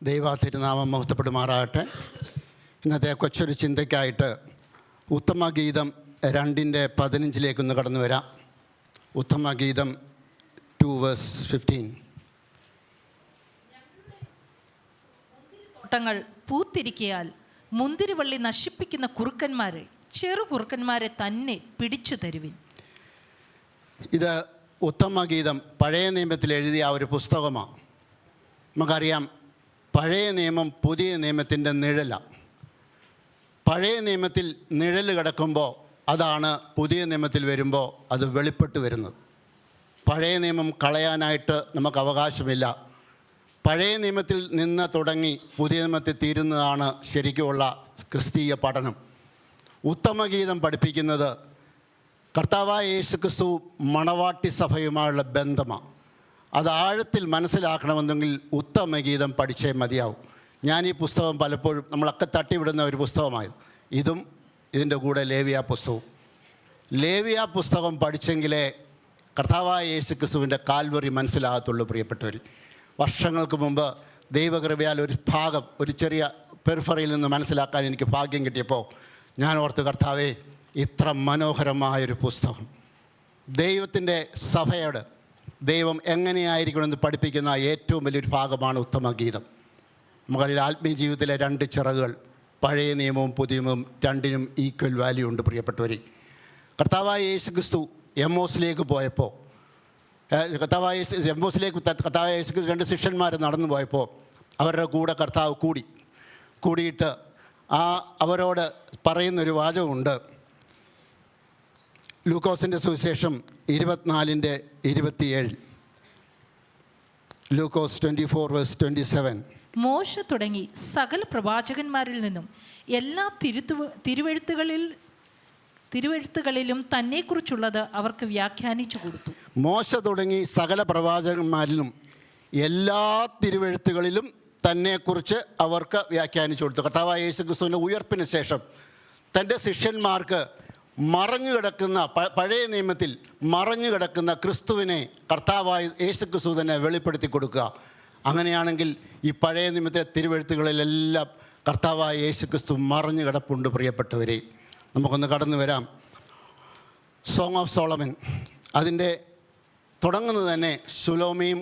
ദൈവ തിരുനാമം മഹത്വപ്പെടുമാറാകട്ടെ. ഇന്നത്തെ കൊച്ചൊരു ചിന്തയ്ക്കായിട്ട് ഉത്തമഗീതം 2:15 കടന്നു വരാം. ഉത്തമഗീതം 2:15. തോട്ടങ്ങൾ പൂത്തിരിക്കയാൽ മുന്തിരിവള്ളി നശിപ്പിക്കുന്ന കുറുക്കന്മാരെ, ചെറു കുറുക്കന്മാരെ തന്നെ പിടിച്ചു തരുവിൻ. ഇത് ഉത്തമഗീതം പഴയ നിയമത്തിൽ എഴുതിയ ഒരു പുസ്തകമാണ്. നമുക്കറിയാം, പഴയ നിയമം പുതിയ നിയമത്തിൻ്റെ നിഴലാണ്. പഴയ നിയമത്തിൽ നിഴൽ കിടക്കുമ്പോൾ അതാണ് പുതിയ നിയമത്തിൽ വരുമ്പോൾ അത് വെളിപ്പെട്ട് വരുന്നത്. പഴയ നിയമം കളയാനായിട്ട് നമുക്ക് അവകാശമില്ല. പഴയ നിയമത്തിൽ നിന്ന് തുടങ്ങി പുതിയ നിയമത്തിൽ തീരുന്നതാണ് ശരിക്കുമുള്ള ക്രിസ്തീയ പഠനം. ഉത്തമഗീതം പഠിപ്പിക്കുന്നത് കർത്താവായ യേശുക്രിസ്തു മണവാട്ടി സഭയുമായുള്ള ബന്ധമാണ്. അത് ആഴത്തിൽ മനസ്സിലാക്കണമെന്നെങ്കിൽ ഉത്തമഗീതം പഠിച്ചേ മതിയാവും. ഞാൻ ഈ പുസ്തകം പലപ്പോഴും നമ്മളൊക്കെ തട്ടിവിടുന്ന ഒരു പുസ്തകമായിരുന്നു. ഇതും ഇതിൻ്റെ കൂടെ ലേവിയ പുസ്തകവും. ലേവിയ പുസ്തകം പഠിച്ചെങ്കിലേ കർത്താവായ യേശുക്രിസ്തുവിൻ്റെ കാൽവറി മനസ്സിലാകത്തുള്ളൂ. പ്രിയപ്പെട്ടവർ, വർഷങ്ങൾക്ക് മുമ്പ് ദൈവകൃപയാൽ ഒരു ഭാഗം, ഒരു ചെറിയ പെരിഫറിയിൽ നിന്ന് മനസ്സിലാക്കാൻ എനിക്ക് ഭാഗ്യം കിട്ടിയപ്പോൾ ഞാൻ ഓർത്ത്, കർത്താവേ, ഇത്ര മനോഹരമായൊരു പുസ്തകം, ദൈവത്തിൻ്റെ സഭയോട് ദൈവം എങ്ങനെയായിരിക്കണമെന്ന് പഠിപ്പിക്കുന്ന ഏറ്റവും വലിയൊരു ഭാഗമാണ് ഉത്തമഗീതം. നമുക്കറിയാം, ആത്മീയ ജീവിതത്തിലെ 2 ചിറകുകൾ, പഴയ നിയമവും പുതിയ നിയമവും, രണ്ടിനും ഈക്വൽ വാല്യൂ ഉണ്ട്. പ്രിയപ്പെട്ടവരെ, കർത്താവായ യേശുക്രിസ്തു എമ്മോസിലേക്ക് പോയപ്പോൾ, കർത്താവായ യേശുക്രിസ്തു 2 ശിഷ്യന്മാർ നടന്നു പോയപ്പോൾ അവരുടെ കൂടെ കർത്താവ് കൂടിയിട്ട് അവരോട് പറയുന്നൊരു വാചകമുണ്ട്. ലൂക്കോസിൻ്റെ സുവിശേഷം 24:27. ലൂക്കോസ് 24:27. മോശ തുടങ്ങി സകല പ്രവാചകന്മാരിൽ നിന്നും എല്ലാ തിരുവെഴുത്തുകളിലും തന്നെക്കുറിച്ചുള്ളത് അവർക്ക് വ്യാഖ്യാനിച്ചു കൊടുത്തു. മോശ തുടങ്ങി സകല പ്രവാചകന്മാരിലും എല്ലാ തിരുവെഴുത്തുകളിലും തന്നെക്കുറിച്ച് അവർക്ക് വ്യാഖ്യാനിച്ചു കൊടുത്തു. കർത്താവായ യേശുക്രിസ്തുവിൻ്റെ ഉയർപ്പിന് ശേഷം തൻ്റെ ശിഷ്യന്മാർക്ക് മറഞ്ഞു കിടക്കുന്ന, പഴയ നിയമത്തിൽ മറഞ്ഞു കിടക്കുന്ന ക്രിസ്തുവിനെ കർത്താവായ യേശുക്രിസ്തു തന്നെ വെളിപ്പെടുത്തി കൊടുക്കുക. അങ്ങനെയാണെങ്കിൽ ഈ പഴയ നിയമത്തിലെ തിരുവെഴുത്തുകളിലെല്ലാം കർത്താവായ യേശുക്രിസ്തു മറഞ്ഞു കിടപ്പുണ്ട്. പ്രിയപ്പെട്ടവരെ, നമുക്കൊന്ന് കടന്നു വരാം. സോങ് ഓഫ് സോളമൻ, അതിൻ്റെ തുടങ്ങുന്നത് തന്നെ ശുലോമിയും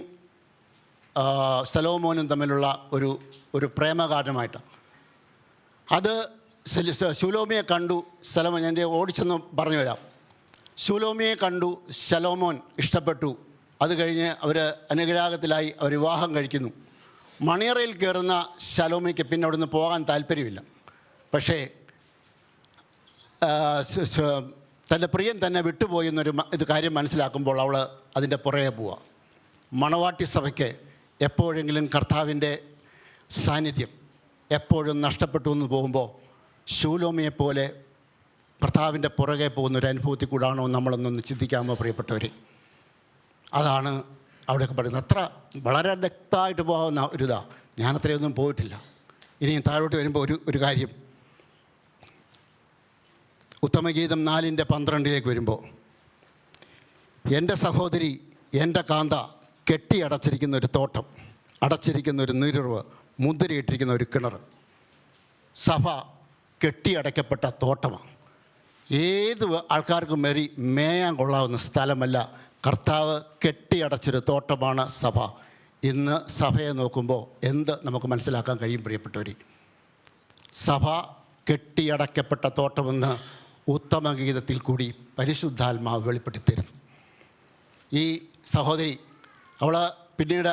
സലോമോനും തമ്മിലുള്ള ഒരു പ്രേമകാരണമായിട്ടാണ്. അത് ശുലോമിയെ കണ്ടു സലോമോൻ, എൻ്റെ ഓടിച്ചെന്ന് പറഞ്ഞു വരാം. ശുലോമിയെ കണ്ടു ശലോമോൻ ഇഷ്ടപ്പെട്ടു. അത് കഴിഞ്ഞ് അവർ അനുഗ്രഹത്തിലായി, അവർ വിവാഹം കഴിക്കുന്നു. മണിയറയിൽ കയറുന്ന ശലോമിക്ക് പിന്നെ അവിടെ നിന്ന് പോകാൻ താല്പര്യമില്ല. പക്ഷേ തൻ്റെ പ്രിയൻ തന്നെ വിട്ടുപോയി എന്നൊരു കാര്യം മനസ്സിലാക്കുമ്പോൾ അവൾ അതിൻ്റെ പുറകെ പോവുക. മണവാട്ടി സഭയ്ക്ക് എപ്പോഴെങ്കിലും കർത്താവിൻ്റെ സാന്നിധ്യം എപ്പോഴും നഷ്ടപ്പെട്ടു എന്ന് പോകുമ്പോൾ ശൂലോമിയെപ്പോലെ കർത്താവിൻ്റെ പുറകെ പോകുന്നൊരു അനുഭവത്തിൽ കൂടാണോ നമ്മളൊന്നൊന്ന് ചിന്തിക്കാമോ പ്രിയപ്പെട്ടവർ? അതാണ് അവിടെയൊക്കെ പറയുന്നത്. അത്ര വളരെ ഡെപ്തായിട്ട് പോകുന്ന ഒരിതാണ്. ഞാനത്രയൊന്നും പോയിട്ടില്ല. ഇനിയും താഴോട്ട് വരുമ്പോൾ ഒരു കാര്യം, ഉത്തമഗീതം 4:12 വരുമ്പോൾ, എൻ്റെ സഹോദരി, എൻ്റെ കാന്ത, കെട്ടിയടച്ചിരിക്കുന്ന ഒരു തോട്ടം, അടച്ചിരിക്കുന്ന ഒരു നീരുറവ്, മുന്തിരിയിട്ടിരിക്കുന്ന ഒരു കിണർ. സഭ കെട്ടിയടയ്ക്കപ്പെട്ട തോട്ടമാണ്. ഏത് ആൾക്കാർക്കും മേയാൻ കൊള്ളാവുന്ന സ്ഥലമല്ല. കർത്താവ് കെട്ടിയടച്ചൊരു തോട്ടമാണ് സഭ. ഇന്ന് സഭയെ നോക്കുമ്പോൾ എന്ത് നമുക്ക് മനസ്സിലാക്കാൻ കഴിയും പ്രിയപ്പെട്ടവർ? സഭ കെട്ടിയടയ്ക്കപ്പെട്ട തോട്ടമെന്ന് ഉത്തമഗീതത്തിൽ കൂടി പരിശുദ്ധാത്മാവ് വെളിപ്പെടുത്തിത്തരുന്നു. ഈ സഹോദരി, അവൾ പിന്നീട്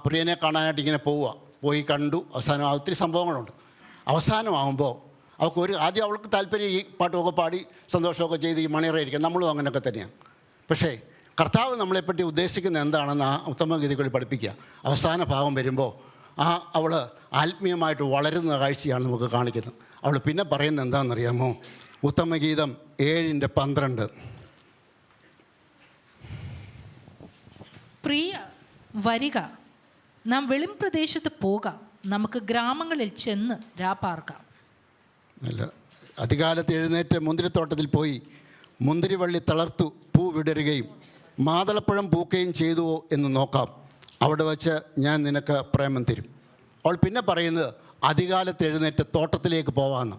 പ്രിയനെ കാണാനായിട്ട് ഇങ്ങനെ പോയി കണ്ടു. അവസാനം ഒത്തിരി സംഭവങ്ങളുണ്ട്. അവസാനമാകുമ്പോൾ ആദ്യം അവൾക്ക് താല്പര്യം ഈ പാട്ടുമൊക്കെ പാടി സന്തോഷമൊക്കെ ചെയ്ത് ഈ മണിയറയിരിക്കാം. നമ്മളും അങ്ങനെയൊക്കെ തന്നെയാണ്. പക്ഷേ കർത്താവ് നമ്മളെപ്പറ്റി ഉദ്ദേശിക്കുന്ന എന്താണെന്ന് ആ ഉത്തമഗീതകളിൽ പഠിപ്പിക്കുക. അവസാന ഭാഗം വരുമ്പോൾ അവൾ ആത്മീയമായിട്ട് വളരുന്ന കാഴ്ചയാണ് നമുക്ക് കാണിക്കുന്നത്. അവൾ പിന്നെ പറയുന്നത് എന്താണെന്നറിയാമോ? ഉത്തമഗീതം 7:12. പ്രിയ, വരിക, നാം വെളിംപ്രദേശത്ത് പോകാം, നമുക്ക് ഗ്രാമങ്ങളിൽ ചെന്ന് രാപ്പാർക്കാം. അല്ല, അധികാലത്ത് എഴുന്നേറ്റ് മുന്തിരിത്തോട്ടത്തിൽ പോയി മുന്തിരിവള്ളി തളർത്തു പൂ വിടരുകയും മാതളപ്പഴം പൂക്കുകയും ചെയ്തുവോ എന്ന് നോക്കാം. അവിടെ വച്ച് ഞാൻ നിനക്ക് പ്രേമം തരും. അവൾ പിന്നെ പറയുന്നത് അധികാലത്ത് എഴുന്നേറ്റ് തോട്ടത്തിലേക്ക് പോകാമെന്ന്.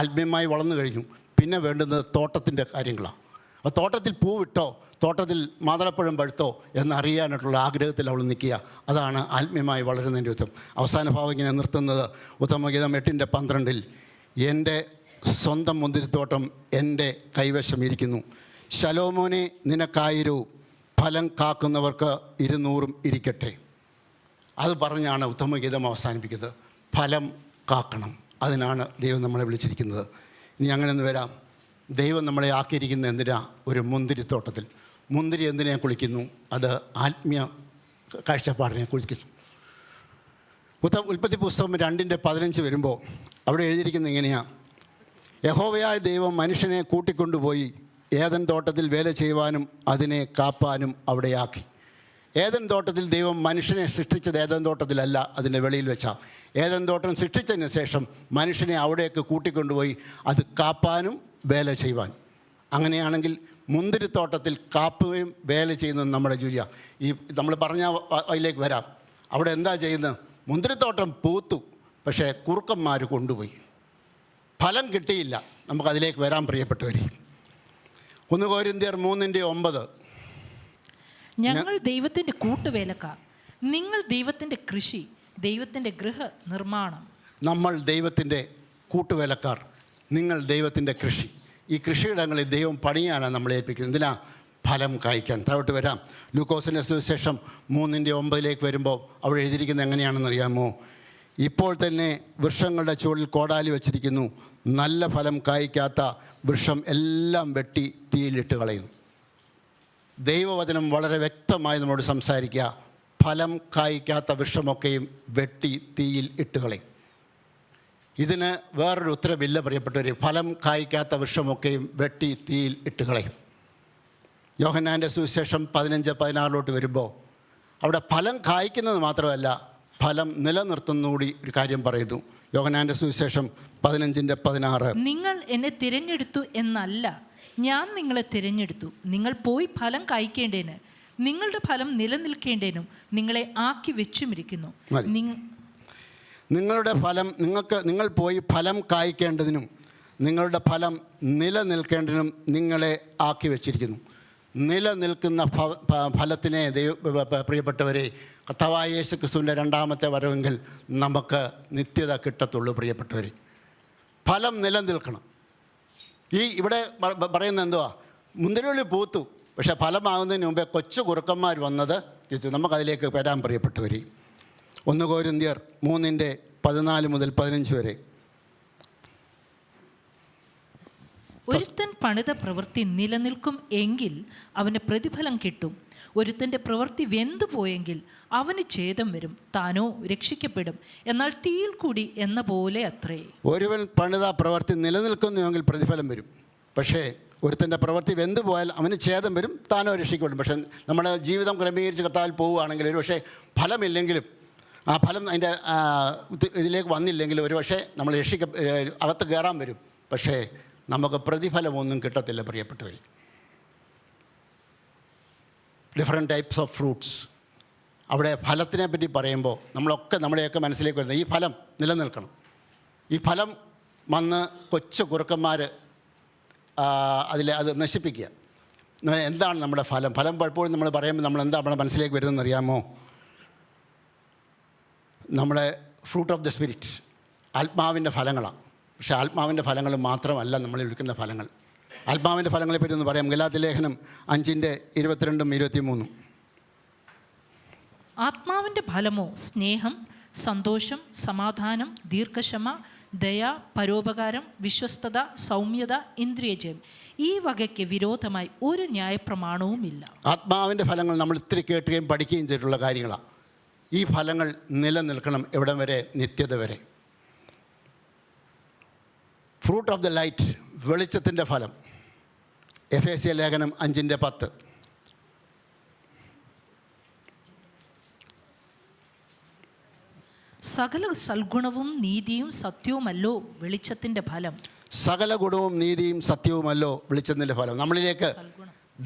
ആത്മീയമായി വളർന്നു കഴിഞ്ഞു, പിന്നെ വേണ്ടുന്നത് തോട്ടത്തിൻ്റെ കാര്യങ്ങളാണ്. അപ്പോൾ തോട്ടത്തിൽ പൂവിട്ടോ തോട്ടത്തിൽ മാതളപ്പഴം പഴുത്തോ എന്നറിയാനായിട്ടുള്ള ആഗ്രഹത്തിൽ അവൾ നിൽക്കുക. അതാണ് ആത്മീയമായി വളരുന്നതിൻ്റെ ഉത്തം. അവസാന ഭാവം ഇങ്ങനെ നിർത്തുന്നത് ഉത്തമഗീതം 8:12. എൻ്റെ സ്വന്തം മുന്തിരിത്തോട്ടം എൻ്റെ കൈവശം ഇരിക്കുന്നു, ശലോമോനെ നിനക്കായിരവും ഫലം കാക്കുന്നവർക്ക് 200 ഇരിക്കട്ടെ. അത് പറഞ്ഞാണ് ഉത്തമഗീതം അവസാനിപ്പിക്കുന്നത്. ഫലം കാക്കണം, അതിനാണ് ദൈവം നമ്മളെ വിളിച്ചിരിക്കുന്നത്. ഇനി അങ്ങനെ ഒന്ന് വരാം. ദൈവം നമ്മളെ ആക്കിയിരിക്കുന്നത് എന്തിനാ? ഒരു മുന്തിരിത്തോട്ടത്തിൽ. മുന്തിരി എന്തിനെ കുളിക്കുന്നു? അത് ആത്മീയ കാഴ്ചപ്പാടിനെ കുളിക്കുന്നു. ഉൽപ്പത്തി പുസ്തകം 2:15 വരുമ്പോൾ അവിടെ എഴുതിയിരിക്കുന്നത് ഇങ്ങനെയാണ്: യഹോവയായ ദൈവം മനുഷ്യനെ കൂട്ടിക്കൊണ്ടുപോയി ഏദൻ തോട്ടത്തിൽ വേല ചെയ്യുവാനും അതിനെ കാപ്പാനും അവിടെയാക്കി. ഏദൻ തോട്ടത്തിൽ ദൈവം മനുഷ്യനെ സൃഷ്ടിച്ചത് ഏദൻ തോട്ടത്തിലല്ല, അതിൻ്റെ വെളിയിൽ വെച്ചാൽ. ഏദൻ തോട്ടം സൃഷ്ടിച്ചതിന് ശേഷം മനുഷ്യനെ അവിടേക്ക് കൂട്ടിക്കൊണ്ടുപോയി അത് കാപ്പാനും വേല ചെയ്യുവാനും. അങ്ങനെയാണെങ്കിൽ മുന്തിരിത്തോട്ടത്തിൽ കാപ്പുകയും വേല ചെയ്യുന്നത് നമ്മുടെ ജോലിയാണ്. ഈ നമ്മൾ പറഞ്ഞ അതിലേക്ക് വരാം. അവിടെ എന്താ ചെയ്യുന്നത്? മുന്തിരിത്തോട്ടം പൂത്തു, പക്ഷേ കുറുക്കന്മാർ കൊണ്ടുപോയി, ഫലം കിട്ടിയില്ല. നമുക്കതിലേക്ക് വരാൻ പ്രിയപ്പെട്ടവരെ. 1 കൊരിന്ത്യർ 3:9. ഞങ്ങൾ ദൈവത്തിൻ്റെ കൂട്ടുവേലക്കാർ, നിങ്ങൾ ദൈവത്തിൻ്റെ കൃഷി, ദൈവത്തിൻ്റെ ഗൃഹ നിർമ്മാണം. നമ്മൾ ദൈവത്തിൻ്റെ കൂട്ടുവേലക്കാർ, നിങ്ങൾ ദൈവത്തിൻ്റെ കൃഷി. ഈ കൃഷിയിടങ്ങളിൽ ദൈവം പണിയാനാണ് നമ്മളെ ഏൽപ്പിക്കുന്നത്. എന്തിനാ? ഫലം കായ്ക്കാൻ. താഴോട്ട് വരാം. ലൂക്കോസിൻ്റെ സുവിശേഷം 3:9 വരുമ്പോൾ അവിടെ എഴുതിയിരിക്കുന്നത് എങ്ങനെയാണെന്ന് അറിയാമോ? ഇപ്പോൾ തന്നെ വൃക്ഷങ്ങളുടെ ചുവടിൽ കോടാലി വച്ചിരിക്കുന്നു, നല്ല ഫലം കായ്ക്കാത്ത വൃക്ഷം എല്ലാം വെട്ടി തീയിലിട്ട് കളയുന്നു. ദൈവവചനം വളരെ വ്യക്തമായി നമ്മോട് സംസാരിക്കുക. ഫലം കായ്ക്കാത്ത വൃക്ഷമൊക്കെയും വെട്ടി തീയിൽ ഇട്ട് കളയും. ഇതിന് വേറൊരു ഉത്തരവില്ല പ്രിയപ്പെട്ടവർ. ഫലം കായ്ക്കാത്ത വൃക്ഷമൊക്കെയും വെട്ടി തീയിൽ ഇട്ട് കളയും. യോഹന്നാൻ്റെ സുവിശേഷം 15:16 വരുമ്പോൾ അവിടെ ഫലം കായ്ക്കുന്നത് മാത്രമല്ല, ഫലം നിലനിർത്തുന്നൂടി ഒരു കാര്യം പറയുന്നു. യോഹന്നാൻ്റെ സുവിശേഷം 15:16. നിങ്ങൾ എന്നെ തിരഞ്ഞെടുത്തു എന്നല്ല, ഞാൻ നിങ്ങളെ തിരഞ്ഞെടുത്തു, നിങ്ങൾ പോയി ഫലം കായ്ക്കേണ്ടേന്, നിങ്ങളുടെ ഫലം നിലനിൽക്കേണ്ടേനും നിങ്ങളെ ആക്കി വെച്ചുമിരിക്കുന്നു. നിങ്ങളുടെ ഫലം നിങ്ങൾ പോയി ഫലം കായ്ക്കേണ്ടതിനും നിങ്ങളുടെ ഫലം നിലനിൽക്കേണ്ടതിനും നിങ്ങളെ ആക്കി വെച്ചിരിക്കുന്നു. നിലനിൽക്കുന്ന ഫലത്തിനെ പ്രിയപ്പെട്ടവരെ, കർത്താവായ യേശു ക്രിസ്തുവിൻ്റെ രണ്ടാമത്തെ വരവെങ്കിൽ നമുക്ക് നിത്യത കിട്ടത്തുള്ളൂ. പ്രിയപ്പെട്ടവരെ, ഫലം നിലനിൽക്കണം. ഇവിടെ പറയുന്നത് എന്തുവാ? മുന്തിരിവള്ളി പൂത്തു, പക്ഷേ ഫലമാകുന്നതിന് മുമ്പേ കൊച്ചു കുറുക്കന്മാർ വന്നത് തിരിച്ചു. നമുക്കതിലേക്ക് വരാൻ പ്രിയപ്പെട്ടവരെ. 1 കൊരിന്ത്യർ 3:14-15 വരെ. ഒരുത്തൻ പണിത പ്രവൃത്തി നിലനിൽക്കും എങ്കിൽ അവന് പ്രതിഫലം കിട്ടും. ഒരുത്തൻ്റെ പ്രവൃത്തി വെന്തുപോയെങ്കിൽ അവന് ഛേദം വരും, താനോ രക്ഷിക്കപ്പെടും, എന്നാൽ തീയിൽ കൂടി എന്ന പോലെ അത്രേ. ഒരുവൻ പണിത പ്രവൃത്തി നിലനിൽക്കുന്നുവെങ്കിൽ പ്രതിഫലം വരും. പക്ഷേ ഒരുത്തൻ്റെ പ്രവൃത്തി വെന്തുപോയാൽ അവന് ഛേദം വരും, താനോ രക്ഷിക്കപ്പെടും. പക്ഷേ നമ്മുടെ ജീവിതം ക്രമീകരിച്ച് കർത്താവിൽ പോവുകയാണെങ്കിൽ ഒരു പക്ഷേ ഫലമില്ലെങ്കിലും, ആ ഫലം അതിൻ്റെ ഇതിലേക്ക് വന്നില്ലെങ്കിൽ ഒരു പക്ഷേ നമ്മൾ അകത്ത് കയറാൻ വരും. പക്ഷേ നമുക്ക് പ്രതിഫലമൊന്നും കിട്ടത്തില്ല പ്രിയപ്പെട്ടവർ. Different types of fruits. അവിടെ ഫലത്തിനെ പറ്റി പറയുമ്പോൾ നമ്മുടെയൊക്കെ മനസ്സിലേക്ക് വരുന്നത് ഈ ഫലം നിലനിൽക്കണം. ഈ ഫലം വന്ന് കൊച്ചു കുറുക്കന്മാർ അത് നശിപ്പിക്കുക. എന്താണ് നമ്മുടെ ഫലം? ഫലം പലപ്പോഴും നമ്മൾ പറയുമ്പോൾ എന്താ നമ്മുടെ മനസ്സിലേക്ക് വരുന്നതെന്ന് അറിയാമോ? നമ്മുടെ ഫ്രൂട്ട് ഓഫ് ദ സ്പിരിറ്റ്, ആത്മാവിൻ്റെ ഫലങ്ങളാണ്. പക്ഷേ ആത്മാവിൻ്റെ ഫലങ്ങൾ മാത്രമല്ല നമ്മൾ വിളിക്കുന്ന ഫലങ്ങൾ. ആത്മാവിൻ്റെ ഫലങ്ങളെ പറ്റി ഒന്ന് പറയാം. ഗലാത്യ ലേഖനം 5:22-23. ആത്മാവിൻ്റെ ഫലമോ സ്നേഹം, സന്തോഷം, സമാധാനം, ദീർഘക്ഷമ, ദയ, പരോപകാരം, വിശ്വസ്തത, സൗമ്യത, ഇന്ദ്രിയജയം. ഈ വകയ്ക്ക് വിരോധമായി ഒരു ന്യായപ്രമാണവുമില്ല. ആത്മാവിൻ്റെ ഫലങ്ങൾ നമ്മൾ ഇത്തിരി കേട്ടുകയും പഠിക്കുകയും ചെയ്തിട്ടുള്ള കാര്യങ്ങളാണ്. ഈ ഫലങ്ങൾ നിലനിൽക്കണം. എവിടം വരെ? നിത്യത വരെ. ഫ്രൂട്ട് ഓഫ് ദ ലൈറ്റ്, വെളിച്ചത്തിൻ്റെ ഫലം. എഫേസ്യ ലേഖനം 5:10. സകല സൽഗുണവും നീതിയും സത്യവുമല്ലോ വെളിച്ചത്തിൻ്റെ ഫലം. സകല ഗുണവും നീതിയും സത്യവുമല്ലോ വെളിച്ചത്തിൻ്റെ ഫലം. നമ്മളിലേക്ക്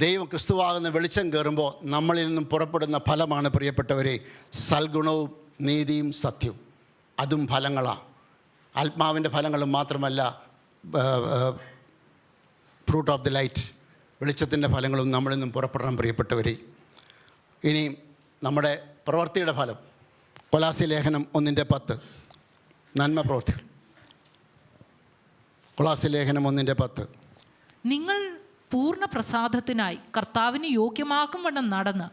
ദൈവം ക്രിസ്തുവാകുന്ന വെളിച്ചം കയറുമ്പോൾ നമ്മളിൽ നിന്നും പുറപ്പെടുന്ന ഫലമാണ് പ്രിയപ്പെട്ടവരെ സൽഗുണവും നീതിയും സത്യവും. അതും ഫലങ്ങളാണ്. ആത്മാവിൻ്റെ ഫലങ്ങളും മാത്രമല്ല, ഫ്രൂട്ട് ഓഫ് ദി ലൈറ്റ്, വെളിച്ചത്തിൻ്റെ ഫലങ്ങളും നമ്മളിൽ നിന്നും പുറപ്പെടണം പ്രിയപ്പെട്ടവരെ. ഇനി നമ്മുടെ പ്രവൃത്തിയുടെ ഫലം, കൊലാസ്യ ലേഖനം 1:10, നന്മ പ്രവൃത്തികൾ. കൊലാസ്യ ലേഖനം 1:10. നിങ്ങൾ പൂർണ്ണ പ്രസാദത്തിനായി കർത്താവിന് യോഗ്യമാക്കും വണ്ണം നടന്ന്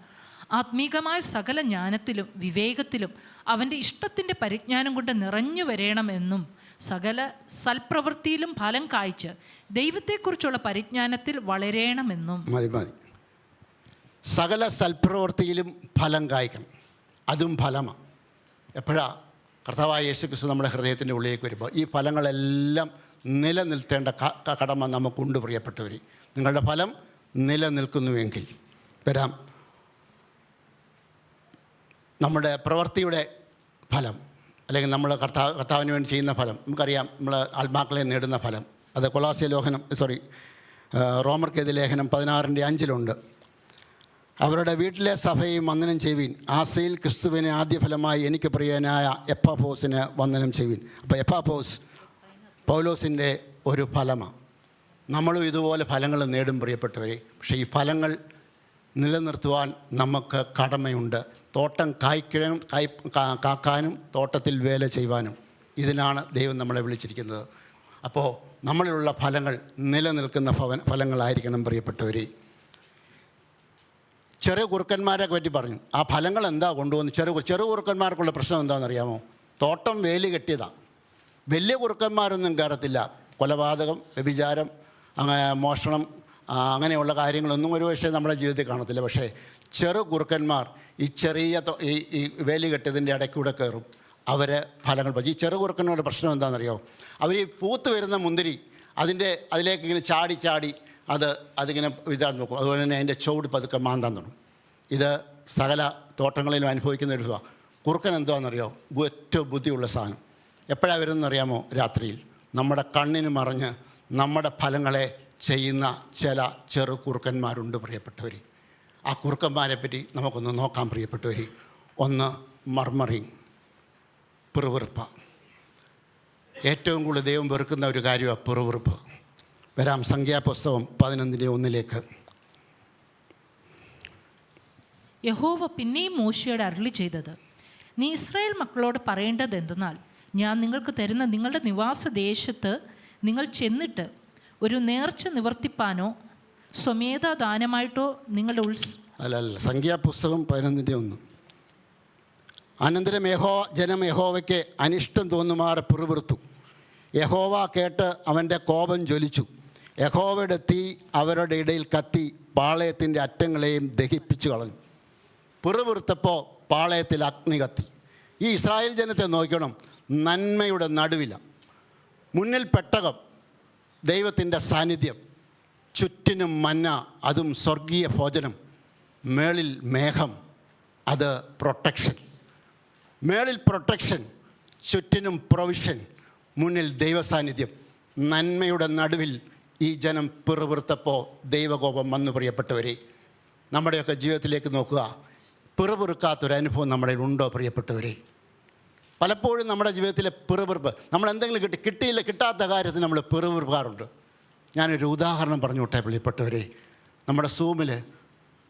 ആത്മീകമായ സകല ജ്ഞാനത്തിലും വിവേകത്തിലും അവൻ്റെ ഇഷ്ടത്തിൻ്റെ പരിജ്ഞാനം കൊണ്ട് നിറഞ്ഞു വരണമെന്നും സകല സൽപ്രവൃത്തിയിലും ഫലം കായ്ച്ച് ദൈവത്തെക്കുറിച്ചുള്ള പരിജ്ഞാനത്തിൽ വളരണമെന്നും. മതി. സകല സൽപ്രവൃത്തിയിലും ഫലം കായ്ക്കണം, അതും ഫലമാണ്. എപ്പോഴാണ്? കർത്താവായ യേശുക്രിസ്തു നമ്മുടെ ഹൃദയത്തിൻ്റെ ഉള്ളിലേക്ക് വരുമ്പോൾ ഈ ഫലങ്ങളെല്ലാം നിലനിൽത്തേണ്ട കടമ നമുക്കുണ്ട് പ്രിയപ്പെട്ടവർ. നിങ്ങളുടെ ഫലം നിലനിൽക്കുന്നുവെങ്കിൽ വരാം. നമ്മുടെ പ്രവൃത്തിയുടെ ഫലം, അല്ലെങ്കിൽ നമ്മൾ കർത്താവിന് വേണ്ടി ചെയ്യുന്ന ഫലം, നമുക്കറിയാം. നമ്മൾ ആത്മാക്കളെ നേടുന്ന ഫലം, അത് കൊലാസ്യ റോമർക്കെതിരെ ലേഖനം 16:5 അവരുടെ വീട്ടിലെ സഭയും വന്ദനം ചെയ്യുവിൻ. ആസയിൽ ക്രിസ്തുവിനെ ആദ്യ ഫലമായി എനിക്ക് പ്രിയനായ എപ്പാഫോസിന് വന്ദനം ചെയ്യുവിൻ. അപ്പോൾ എപ്പാഫോസ് പൗലോസിൻ്റെ ഒരു ഫലമാണ്. നമ്മളും ഇതുപോലെ ഫലങ്ങൾ നേടും പ്രിയപ്പെട്ടവരെ. പക്ഷേ ഈ ഫലങ്ങൾ നിലനിർത്തുവാൻ നമുക്ക് കടമയുണ്ട്. തോട്ടം കാക്കാനും തോട്ടത്തിൽ വേല ചെയ്യുവാനും ഇതിനാണ് ദൈവം നമ്മളെ വിളിച്ചിരിക്കുന്നത്. അപ്പോൾ നമ്മളിലുള്ള ഫലങ്ങൾ നിലനിൽക്കുന്ന ഫലങ്ങളായിരിക്കണം പ്രിയപ്പെട്ടവരെ. ചെറിയ കുറുക്കന്മാരെ പറ്റി പറഞ്ഞു. ആ ഫലങ്ങൾ എന്താ കൊണ്ടുവന്ന് ചെറു കുറുക്കന്മാർക്കുള്ള പ്രശ്നം എന്താണെന്നറിയാമോ? തോട്ടം വേലി കെട്ടിയതാണ്. വലിയ കുറുക്കന്മാരൊന്നും കയറത്തില്ല. കൊലപാതകം, വ്യഭിചാരം, മോഷണം, അങ്ങനെയുള്ള കാര്യങ്ങളൊന്നും ഒരു പക്ഷേ നമ്മുടെ ജീവിതത്തിൽ കാണത്തില്ല. പക്ഷേ ചെറു കുറുക്കന്മാർ ഈ ചെറിയ ഈ വേലി കെട്ടിയതിൻ്റെ ഇടയ്ക്കൂടെ കയറും. അവർ ഫലങ്ങൾ ഈ ചെറു കുറുക്കന്മാരുടെ പ്രശ്നം എന്താണെന്നറിയോ? അവർ ഈ പൂത്ത് വരുന്ന മുന്തിരി അതിലേക്ക് ഇങ്ങനെ ചാടി അതിങ്ങനെ ഇതാൻ നോക്കും. അതുപോലെ തന്നെ അതിൻ്റെ ചുവട് പതുക്കെ മാന്താൻ തുടങ്ങും. ഇത് സകല തോട്ടങ്ങളിലും അനുഭവിക്കുന്ന ഒരു കുറുക്കൻ എന്താണെന്നറിയോ? ഏറ്റവും ബുദ്ധിയുള്ള സാധനം. എപ്പോഴാണ് വരുന്നതെന്നറിയാമോ? രാത്രിയിൽ നമ്മുടെ കണ്ണിന് മറിഞ്ഞ് നമ്മുടെ ഫലങ്ങളെ ചെയ്യുന്ന ചില ചെറു കുറുക്കന്മാരുണ്ട് പ്രിയപ്പെട്ടവർ. ആ കുറുക്കന്മാരെ പറ്റി നമുക്കൊന്ന് നോക്കാം പ്രിയപ്പെട്ടവർ. ഒന്ന്, മർമറിങ്, പിറുവിറുപ്പ്. ഏറ്റവും കൂടുതൽ ദൈവം വെറുക്കുന്ന ഒരു കാര്യമാണ് പിറുവിറുപ്പ്. വരാം സംഖ്യാപുസ്തകം 11:1. യഹോവ പിന്നെയും മോശയോട് അരുളി ചെയ്തത്, നീ ഇസ്രായേൽ മക്കളോട് പറയേണ്ടത് എന്തെന്നാൽ, ഞാൻ നിങ്ങൾക്ക് തരുന്ന നിങ്ങളുടെ നിവാസദേശത്ത് നിങ്ങൾ ചെന്നിട്ട് ഒരു നേർച്ച നിവർത്തിപ്പാനോ സ്വമേധാദാനമായിട്ടോ നിങ്ങളുടെ അല്ല സംഖ്യാപുസ്തകം 11:1. അനന്തരം ജനം യഹോവയ്ക്ക് അനിഷ്ടം തോന്നുമാറ് പിറുപിറുത്തു. യഹോവ കേട്ട് അവൻ്റെ കോപം ജ്വലിച്ചു. യഹോവയുടെ തീ അവരുടെ ഇടയിൽ കത്തി പാളയത്തിൻ്റെ അറ്റങ്ങളെയും ദഹിപ്പിച്ചു കളഞ്ഞു. പിറുപിറുത്തപ്പോൾ പാളയത്തിൽ അഗ്നി കത്തി. ഈ ഇസ്രായേൽ ജനത്തെ നോക്കണം. നന്മയുടെ നടുവില, മുന്നിൽ പെട്ടകം, ദൈവത്തിൻ്റെ സാന്നിധ്യം, ചുറ്റിനും മന്ന, അതും സ്വർഗീയ ഭോജനം, മേളിൽ മേഘം, അത് പ്രൊട്ടക്ഷൻ. മേളിൽ പ്രൊട്ടക്ഷൻ, ചുറ്റിനും പ്രൊവിഷൻ, മുന്നിൽ ദൈവസാന്നിധ്യം. നന്മയുടെ നടുവിൽ ഈ ജനം പിറുപിറുത്തപ്പോൾ ദൈവകോപം വന്നു. പ്രിയപ്പെട്ടവരെ, നമ്മുടെയൊക്കെ ജീവിതത്തിലേക്ക് നോക്കുക. പിറുപിറുക്കാത്തൊരനുഭവം നമ്മുടെ ഉണ്ടോ പ്രിയപ്പെട്ടവരെ? പലപ്പോഴും നമ്മുടെ ജീവിതത്തിലെ പിറുപിറുപ്പ്, നമ്മൾ എന്തെങ്കിലും കിട്ടാത്ത കാര്യത്തിന് നമ്മൾ പിറുപിറുക്കാറുണ്ട്. ഞാനൊരു ഉദാഹരണം പറഞ്ഞു വിട്ടെ പ്രിയപ്പെട്ടവരെ. നമ്മുടെ സൂമിൽ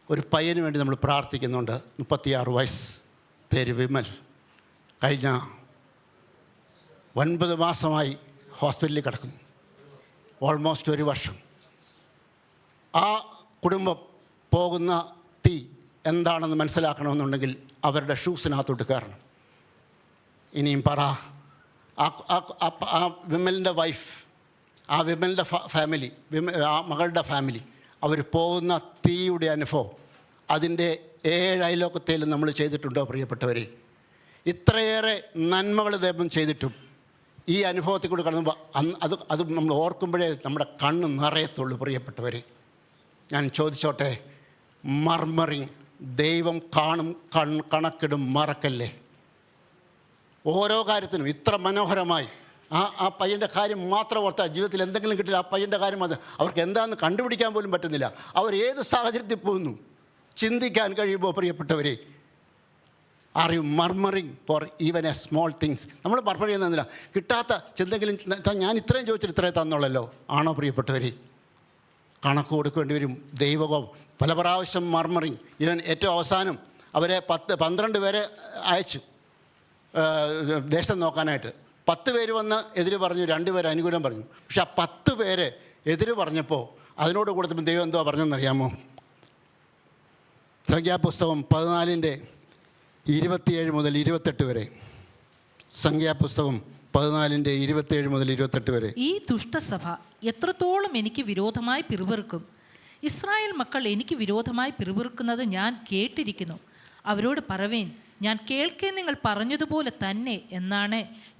ഒരു പയ്യന് വേണ്ടി നമ്മൾ പ്രാർത്ഥിക്കുന്നുണ്ട്. 36 വയസ്സ്, പേര് വിമൽ. കഴിഞ്ഞ 9 മാസമായി ഹോസ്പിറ്റലിൽ കിടക്കുന്നു. ഓൾമോസ്റ്റ് 1 വർഷം. ആ കുടുംബം പോകുന്ന തീ എന്താണെന്ന് മനസ്സിലാക്കണമെന്നുണ്ടെങ്കിൽ അവരുടെ ഷൂസിനകത്തോട്ട് കയറണം. ഇനിയും പറ, ആ വിമലിൻ്റെ വൈഫ്, ആ വിമലിൻ്റെ ഫാമിലി, ആ മകളുടെ ഫാമിലി, അവർ പോകുന്ന തീയുടെ അനുഭവം അതിൻ്റെ 7 അയലോക്കത്തേലും നമ്മൾ ചെയ്തിട്ടുണ്ടോ പ്രിയപ്പെട്ടവരെ? ഇത്രയേറെ നന്മകൾ ദൈവം ചെയ്തിട്ടും ഈ അനുഭവത്തിൽ കൂടി കടന്നുമ്പോൾ അത് നമ്മൾ ഓർക്കുമ്പോഴേ നമ്മുടെ കണ്ണ് നിറയത്തുള്ളൂ പ്രിയപ്പെട്ടവരെ. ഞാൻ ചോദിച്ചോട്ടെ, മർമറിങ്, ദൈവം കാണും, കണക്കിടും, മറക്കല്ലേ. ഓരോ കാര്യത്തിനും ഇത്ര മനോഹരമായി ആ പയ്യൻ്റെ കാര്യം മാത്രം ഓർത്താൽ ജീവിതത്തിൽ എന്തെങ്കിലും കിട്ടില്ല. ആ പയ്യൻ്റെ കാര്യം അത് അവർക്ക് എന്താണെന്ന് കണ്ടുപിടിക്കാൻ പോലും പറ്റുന്നില്ല. അവർ ഏത് സാഹചര്യത്തിൽ പോകുന്നു ചിന്തിക്കാൻ കഴിയുമ്പോൾ പ്രിയപ്പെട്ടവരെ, are you murmuring for even a small things? നമ്മൾ മർമർ ചെയ്യുന്നില്ല, കിട്ടാത്ത എന്തെങ്കിലും ഞാൻ ഇത്രയും ചോദിച്ചിട്ട് ഇത്രയും തന്നുള്ളല്ലോ. ആണോ പ്രിയപ്പെട്ടവരെ? കണക്ക് കൊടുക്കേണ്ടി വരും. ദൈവകോപം. പല പ്രാവശ്യം മർമറിങ്. ഈവൻ ഏറ്റവും അവസാനം അവരെ 12 പേരെ അയച്ചു ദേശം നോക്കാനായിട്ട്. 10 പേര് വന്ന് എതിര് പറഞ്ഞു, 2 പേര് അനുകൂലം പറഞ്ഞു. പക്ഷെ ആ 10 പേര് എതിര് പറഞ്ഞപ്പോൾ അതിനോട് കൊടുത്തപ്പോൾ ദൈവം എന്തോ പറഞ്ഞെന്നറിയാമോ? സംഖ്യാപുസ്തകം 14:27 മുതൽ 28 വരെ. സംഖ്യാപുസ്തകം 14:27 മുതൽ 28 വരെ. ഈ ദുഷ്ടസഭ എത്രത്തോളം എനിക്ക് വിരോധമായി പിറുപിറുക്കും! ഇസ്രായേൽ മക്കൾ എനിക്ക് വിരോധമായി പിറുപിറുക്കുന്നത് ഞാൻ കേട്ടിരിക്കുന്നു. അവരോട് പറവേൻ, ഞാൻ കേൾക്കേ നിങ്ങൾ പറഞ്ഞതുപോലെ തന്നെ എന്നാണ്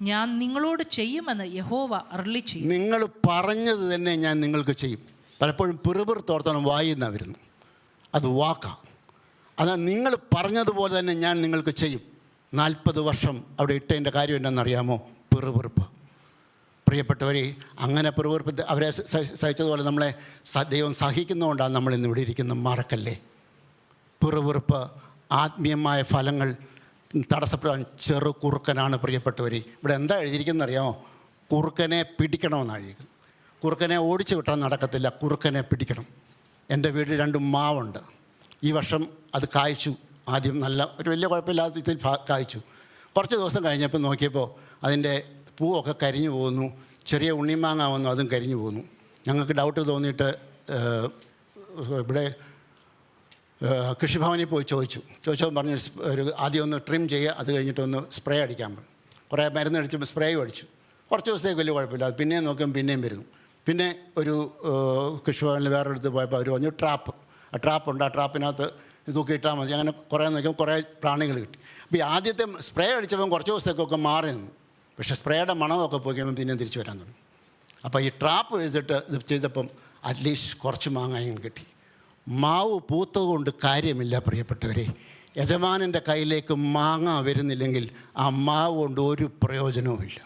ഞാൻ നിങ്ങളോട് ചെയ്യുമെന്ന് യഹോവ അരുളിച്ചെയ്യും. നിങ്ങൾ പറഞ്ഞത് തന്നെ ഞാൻ നിങ്ങൾക്ക് ചെയ്യും. പലപ്പോഴും പിറുപിറുത്തോർത്തോളം വായിന്നാ വരുന്നു. അത് വാക്കാണ്. അതാ നിങ്ങൾ പറഞ്ഞതുപോലെ തന്നെ ഞാൻ നിങ്ങൾക്ക് ചെയ്യും. 40 വർഷം അവിടെ ഇട്ടതിൻ്റെ കാര്യം എന്താണെന്നറിയാമോ? പിറുപിറുപ്പ്. പ്രിയപ്പെട്ടവരെ, അങ്ങനെ പിറുപിറുപ്പ് അവരെ സഹിച്ചതുപോലെ നമ്മളെ ദൈവം സഹിക്കുന്നതുകൊണ്ടാണ് നമ്മളിന്ന് ഇവിടെ ഇരിക്കുന്നത്. മറക്കല്ലേ. പിറുപിറുപ്പ് ആത്മീയമായ ഫലങ്ങൾ തടസ്സപ്പെടാൻ ചെറു കുറുക്കനാണ്. പ്രിയപ്പെട്ടവരെ, ഇവിടെ എന്താ എഴുതിയിരിക്കുന്നത് അറിയാമോ? കുറുക്കനെ പിടിക്കണമെന്നാണ് എഴുതിയിരിക്കുന്നത്. കുറുക്കനെ ഓടിച്ചു വിട്ടാൽ നടക്കത്തില്ല, കുറുക്കനെ പിടിക്കണം. എൻ്റെ വീട്ടിൽ 2 മാവുണ്ട്. ഈ വർഷം അത് കായ്ച്ചു. ആദ്യം നല്ല ഒരു വലിയ കുഴപ്പമില്ലാത്ത ഇതിൽ കായ്ച്ചു. കുറച്ച് ദിവസം കഴിഞ്ഞപ്പോൾ നോക്കിയപ്പോൾ അതിൻ്റെ പൂവൊക്കെ കരിഞ്ഞു പോകുന്നു. ചെറിയ ഉണ്ണിമാങ്ങ വന്നു, അതും കരിഞ്ഞു പോകുന്നു. ഞങ്ങൾക്ക് ഡൗട്ട് തോന്നിയിട്ട് ഇവിടെ കൃഷിഭവനിൽ പോയി ചോദിച്ചപ്പോൾ പറഞ്ഞു ഒരു ആദ്യം ഒന്ന് ട്രിം ചെയ്യുക, അത് കഴിഞ്ഞിട്ടൊന്ന് സ്പ്രേ അടിക്കാൻ പറഞ്ഞു. കുറേ മരുന്നടിച്ച് സ്പ്രേയും അടിച്ചു. കുറച്ച് ദിവസത്തേക്ക് വലിയ കുഴപ്പമില്ല. അത് പിന്നെയും നോക്കിയാൽ പിന്നെയും വരുന്നു. പിന്നെ ഒരു കൃഷിഭവനിൽ വേറെ അടുത്ത് പോയപ്പോൾ അവർ പറഞ്ഞു ട്രാപ്പുണ്ട്, ആ ട്രാപ്പിനകത്ത് തൂക്കിയിട്ടാൽ മതി. അങ്ങനെ കുറേ നോക്കിയപ്പോൾ കുറേ പ്രാണികൾ കിട്ടി. അപ്പോൾ ഈ ആദ്യത്തെ സ്പ്രേ അടിച്ചപ്പം കുറച്ച് ദിവസത്തേക്കൊക്കെ മാറി നിന്നു. പക്ഷേ സ്പ്രേയുടെ മണമൊക്കെ പോയി കഴിയുമ്പോൾ പിന്നെ തിരിച്ചു വരാൻ തുടങ്ങി. അപ്പോൾ ഈ ട്രാപ്പ് എഴുതിട്ട് ഇത് ചെയ്തപ്പം അറ്റ്ലീസ്റ്റ് കുറച്ച് മാങ്ങയും കിട്ടി. മാവ് പൂത്തതുകൊണ്ട് കാര്യമില്ല പ്രിയപ്പെട്ടവരെ. യജമാനൻ്റെ കയ്യിലേക്ക് മാങ്ങ വരുന്നില്ലെങ്കിൽ ആ മാവ് കൊണ്ട് ഒരു പ്രയോജനവുമില്ല.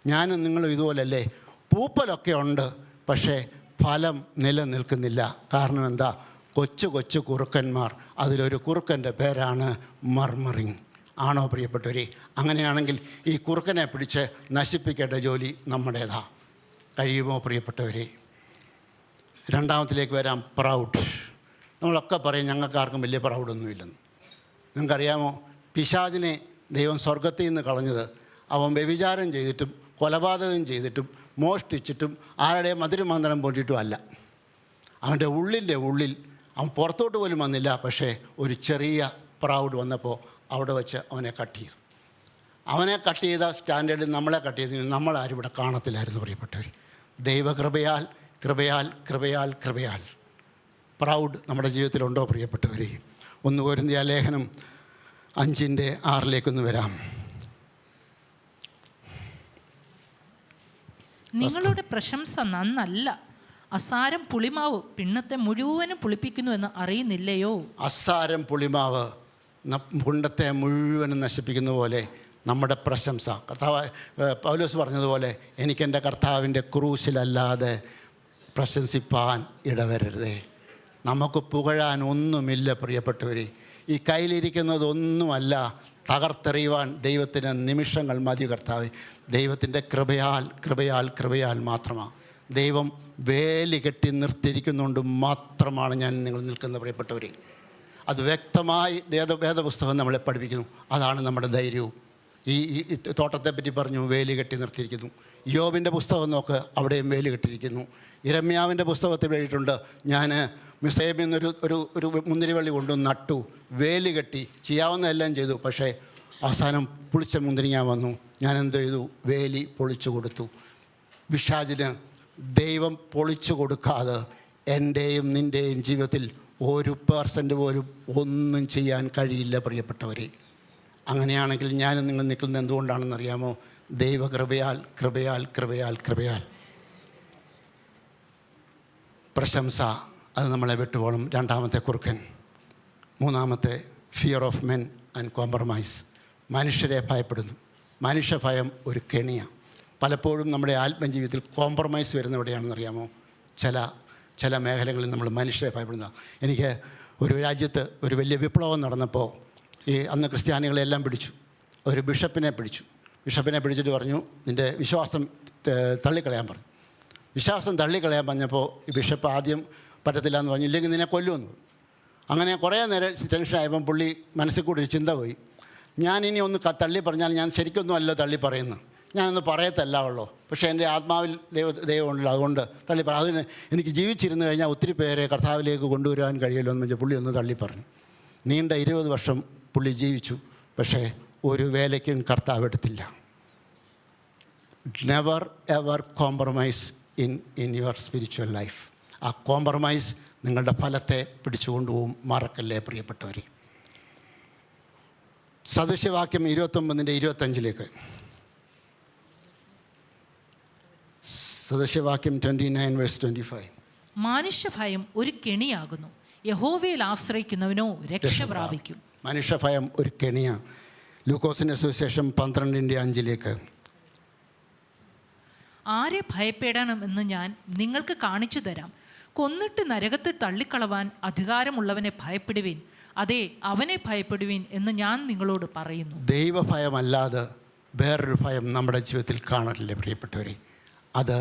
ഞാനും നിങ്ങളും ഇതുപോലല്ലേ? പൂപ്പലൊക്കെ ഉണ്ട്, പക്ഷേ ഫലം നിലനിൽക്കുന്നില്ല. കാരണം എന്താ? കൊച്ചു കുറുക്കന്മാർ. അതിലൊരു കുറുക്കൻ്റെ പേരാണ് മർമറിങ്. ആണോ പ്രിയപ്പെട്ടവരെ? അങ്ങനെയാണെങ്കിൽ ഈ കുറുക്കനെ പിടിച്ച് നശിപ്പിക്കേണ്ട ജോലി നമ്മുടേതാ. കഴിയുമോ പ്രിയപ്പെട്ടവരെ? രണ്ടാമത്തിലേക്ക് വരാം. പ്രൗഡ്. നമ്മളൊക്കെ പറയും ഞങ്ങൾക്ക് ആർക്കും വലിയ പ്രൗഡൊന്നുമില്ലെന്ന്. നിങ്ങൾക്കറിയാമോ? പിശാചിനെ ദൈവം സ്വർഗത്തിൽ നിന്ന് കളഞ്ഞത് അവൻ വ്യഭിചാരം ചെയ്തിട്ടും കൊലപാതകം ചെയ്തിട്ടും മോഷ്ടിച്ചിട്ടും ആരുടെയും മധുരമന്ത്രം പൊട്ടിയിട്ടും അല്ല. അവൻ്റെ ഉള്ളിൽ അവൻ പുറത്തോട്ട് പോലും വന്നില്ല. പക്ഷേ ഒരു ചെറിയ പ്രൗഡ് വന്നപ്പോൾ അവിടെ വെച്ച് അവനെ കട്ട് ചെയ്തു. അവനെ കട്ട് ചെയ്ത സ്റ്റാൻഡേർഡിൽ നമ്മളെ കട്ട് ചെയ്ത് നമ്മളാരും ഇവിടെ കാണത്തില്ലായിരുന്നു പ്രിയപ്പെട്ടവർ. ദൈവകൃപയാൽ കൃപയാൽ കൃപയാൽ കൃപയാൽ പ്രൗഡ് നമ്മുടെ ജീവിതത്തിലുണ്ടോ പ്രിയപ്പെട്ടവർ? 1 കൊരിന്ത്യർ ലേഖനം 5:6 വരാം. നിങ്ങളുടെ പ്രശംസ നന്നല്ല. അസാരം പുളിമാവ് പിണ്ണത്തെ മുഴുവനും പുളിപ്പിക്കുന്നു എന്ന് അറിയുന്നില്ലയോ? അസാരം പുളിമാവ് പിണ്ടത്തെ മുഴുവനും നശിപ്പിക്കുന്ന പോലെ നമ്മുടെ പ്രശംസ. പൗലോസ് പറഞ്ഞതുപോലെ എനിക്കെൻ്റെ കർത്താവിൻ്റെ ക്രൂശിലല്ലാതെ പ്രശംസിപ്പാൻ ഇടവരരുതേ. നമുക്ക് പുകഴാൻ ഒന്നുമില്ല പ്രിയപ്പെട്ടവർ. ഈ കയ്യിലിരിക്കുന്നതൊന്നുമല്ല തകർത്തെറിയുവാൻ ദൈവത്തിന് നിമിഷങ്ങൾ മതി. കർത്താവ് ദൈവത്തിൻ്റെ കൃപയാൽ കൃപയാൽ കൃപയാൽ മാത്രമാണ്. ദൈവം വേലി കെട്ടി നിർത്തിയിരിക്കുന്നുകൊണ്ട് മാത്രമാണ് ഞാൻ നിങ്ങൾ നിൽക്കുന്ന പ്രിയപ്പെട്ടവർ. അത് വ്യക്തമായി വേദപുസ്തകം നമ്മളെ പഠിപ്പിക്കുന്നു. അതാണ് നമ്മുടെ ധൈര്യവും. ഈ തോട്ടത്തെപ്പറ്റി പറഞ്ഞു, വേലി കെട്ടി നിർത്തിയിരിക്കുന്നു. യോബിൻ്റെ പുസ്തകം നോക്ക്, അവിടെയും വേലി കെട്ടിയിരിക്കുന്നു. ഇരമ്യാവിൻ്റെ പുസ്തകത്തിൽ എഴുതിയിട്ടുണ്ട്, ഞാൻ മിസ്രയീമിൽ നിന്നൊരു ഒരു മുന്തിരിവള്ളി കൊണ്ടു നട്ടു, വേലി കെട്ടി, ചെയ്യാവുന്നതെല്ലാം ചെയ്തു. പക്ഷേ അവസാനം പുളിച്ച മുന്തിരിങ്ങ വന്നു. ഞാൻ എന്ത് ചെയ്തു? വേലി പൊളിച്ചു കൊടുത്തു. പിശാചിന് ദൈവം പൊളിച്ചു കൊടുക്കാതെ എൻ്റെയും നിൻ്റെയും ജീവിതത്തിൽ 1% പോലും ഒന്നും ചെയ്യാൻ കഴിയില്ല പ്രിയപ്പെട്ടവരെ. അങ്ങനെയാണെങ്കിൽ ഞാനും നിങ്ങൾ നിൽക്കുന്നത് എന്തുകൊണ്ടാണെന്നറിയാമോ? ദൈവകൃപയാൽ കൃപയാൽ കൃപയാൽ കൃപയാൽ. പ്രശംസ അത് നമ്മളെ വിട്ടുപോകണം. രണ്ടാമത്തെ കുറുക്കൻ. മൂന്നാമത്തെ fear of men and compromise. മനുഷ്യരെ ഭയപ്പെടുന്നു. മനുഷ്യഭയം ഒരു കെണിയാണ്. പലപ്പോഴും നമ്മുടെ ആത്മജീവിതത്തിൽ കോംപ്രമൈസ് വരുന്ന എവിടെയാണെന്നറിയാമോ? ചില മേഖലകളിൽ നമ്മൾ മനുഷ്യരെ ഭയപ്പെടുന്ന. എനിക്ക് ഒരു രാജ്യത്ത് ഒരു വലിയ വിപ്ലവം നടന്നപ്പോൾ അന്ന് ക്രിസ്ത്യാനികളെല്ലാം പിടിച്ചു. ഒരു ബിഷപ്പിനെ പിടിച്ചിട്ട് പറഞ്ഞു, നിൻ്റെ വിശ്വാസം തള്ളിക്കളയാൻ പറഞ്ഞു. വിശ്വാസം തള്ളിക്കളയാൻ പറഞ്ഞപ്പോൾ ഈ ബിഷപ്പ് ആദ്യം പറ്റത്തില്ല എന്ന് പറഞ്ഞു, ഇല്ലെങ്കിൽ നിന്നെ കൊല്ലുമെന്ന്. അങ്ങനെ കുറേ നേരം ടെൻഷനായപ്പം പുള്ളി മനസ്സിൽ കൂടി ഒരു ചിന്ത പോയി, ഞാനിനി ഒന്ന് തള്ളി പറഞ്ഞാൽ ഞാൻ ശരിക്കൊന്നും അല്ലോ തള്ളി പറയുന്നു, ഞാനൊന്ന് പറയത്തല്ല ഉള്ളൂ, പക്ഷേ എൻ്റെ ആത്മാവിൽ ദൈവമുണ്ടല്ലോ, അതുകൊണ്ട് തള്ളി പറ, അതിന് എനിക്ക് ജീവിച്ചിരുന്നു കഴിഞ്ഞാൽ ഒത്തിരി പേരെ കർത്താവിലേക്ക് കൊണ്ടുവരാൻ കഴിയുമല്ലോ എന്ന് വെച്ചാൽ പുള്ളി ഒന്ന് തള്ളി പറഞ്ഞു. നീണ്ട 20 വർഷം പുള്ളി ജീവിച്ചു, പക്ഷേ ഒരു വേലയ്ക്കും കർത്താവ് എടുത്തില്ല. Never ever compromise in your spiritual life. ആ കോംപ്രമൈസ് നിങ്ങളുടെ ഫലത്തെ പിടിച്ചുകൊണ്ടുപോകും. മറക്കല്ലേ പ്രിയപ്പെട്ടവരെ. സദൃശ്യവാക്യം 29:25. സദൃശ്യവാക്യം 29:25. മനുഷ്യഭയം ഒരു കെണിയാകുന്നു, യഹോവയിൽ ആശ്രയിക്കുന്നവനോ രക്ഷ പ്രാപിക്കും. മനുഷ്യഭയം ഒരു കെണിയാണ്. ലൂക്കോസിൻ്റെ സുവിശേഷം 12:5. ആരെ ഭയപ്പെടണമെന്ന് ഞാൻ നിങ്ങൾക്ക് കാണിച്ചു തരാം. കൊന്നിട്ട് നരകത്തിൽ തള്ളിക്കളവാൻ അധികാരമുള്ളവനെ ഭയപ്പെടുവീൻ, അതെ അവനെ ഭയപ്പെടുവീൻ എന്ന് ഞാൻ നിങ്ങളോട് പറയുന്നു. ദൈവഭയമല്ലാതെ വേറൊരു ഭയം നമ്മുടെ ജീവിതത്തിൽ കാണാറില്ലേ പ്രിയപ്പെട്ടവരെ? അത്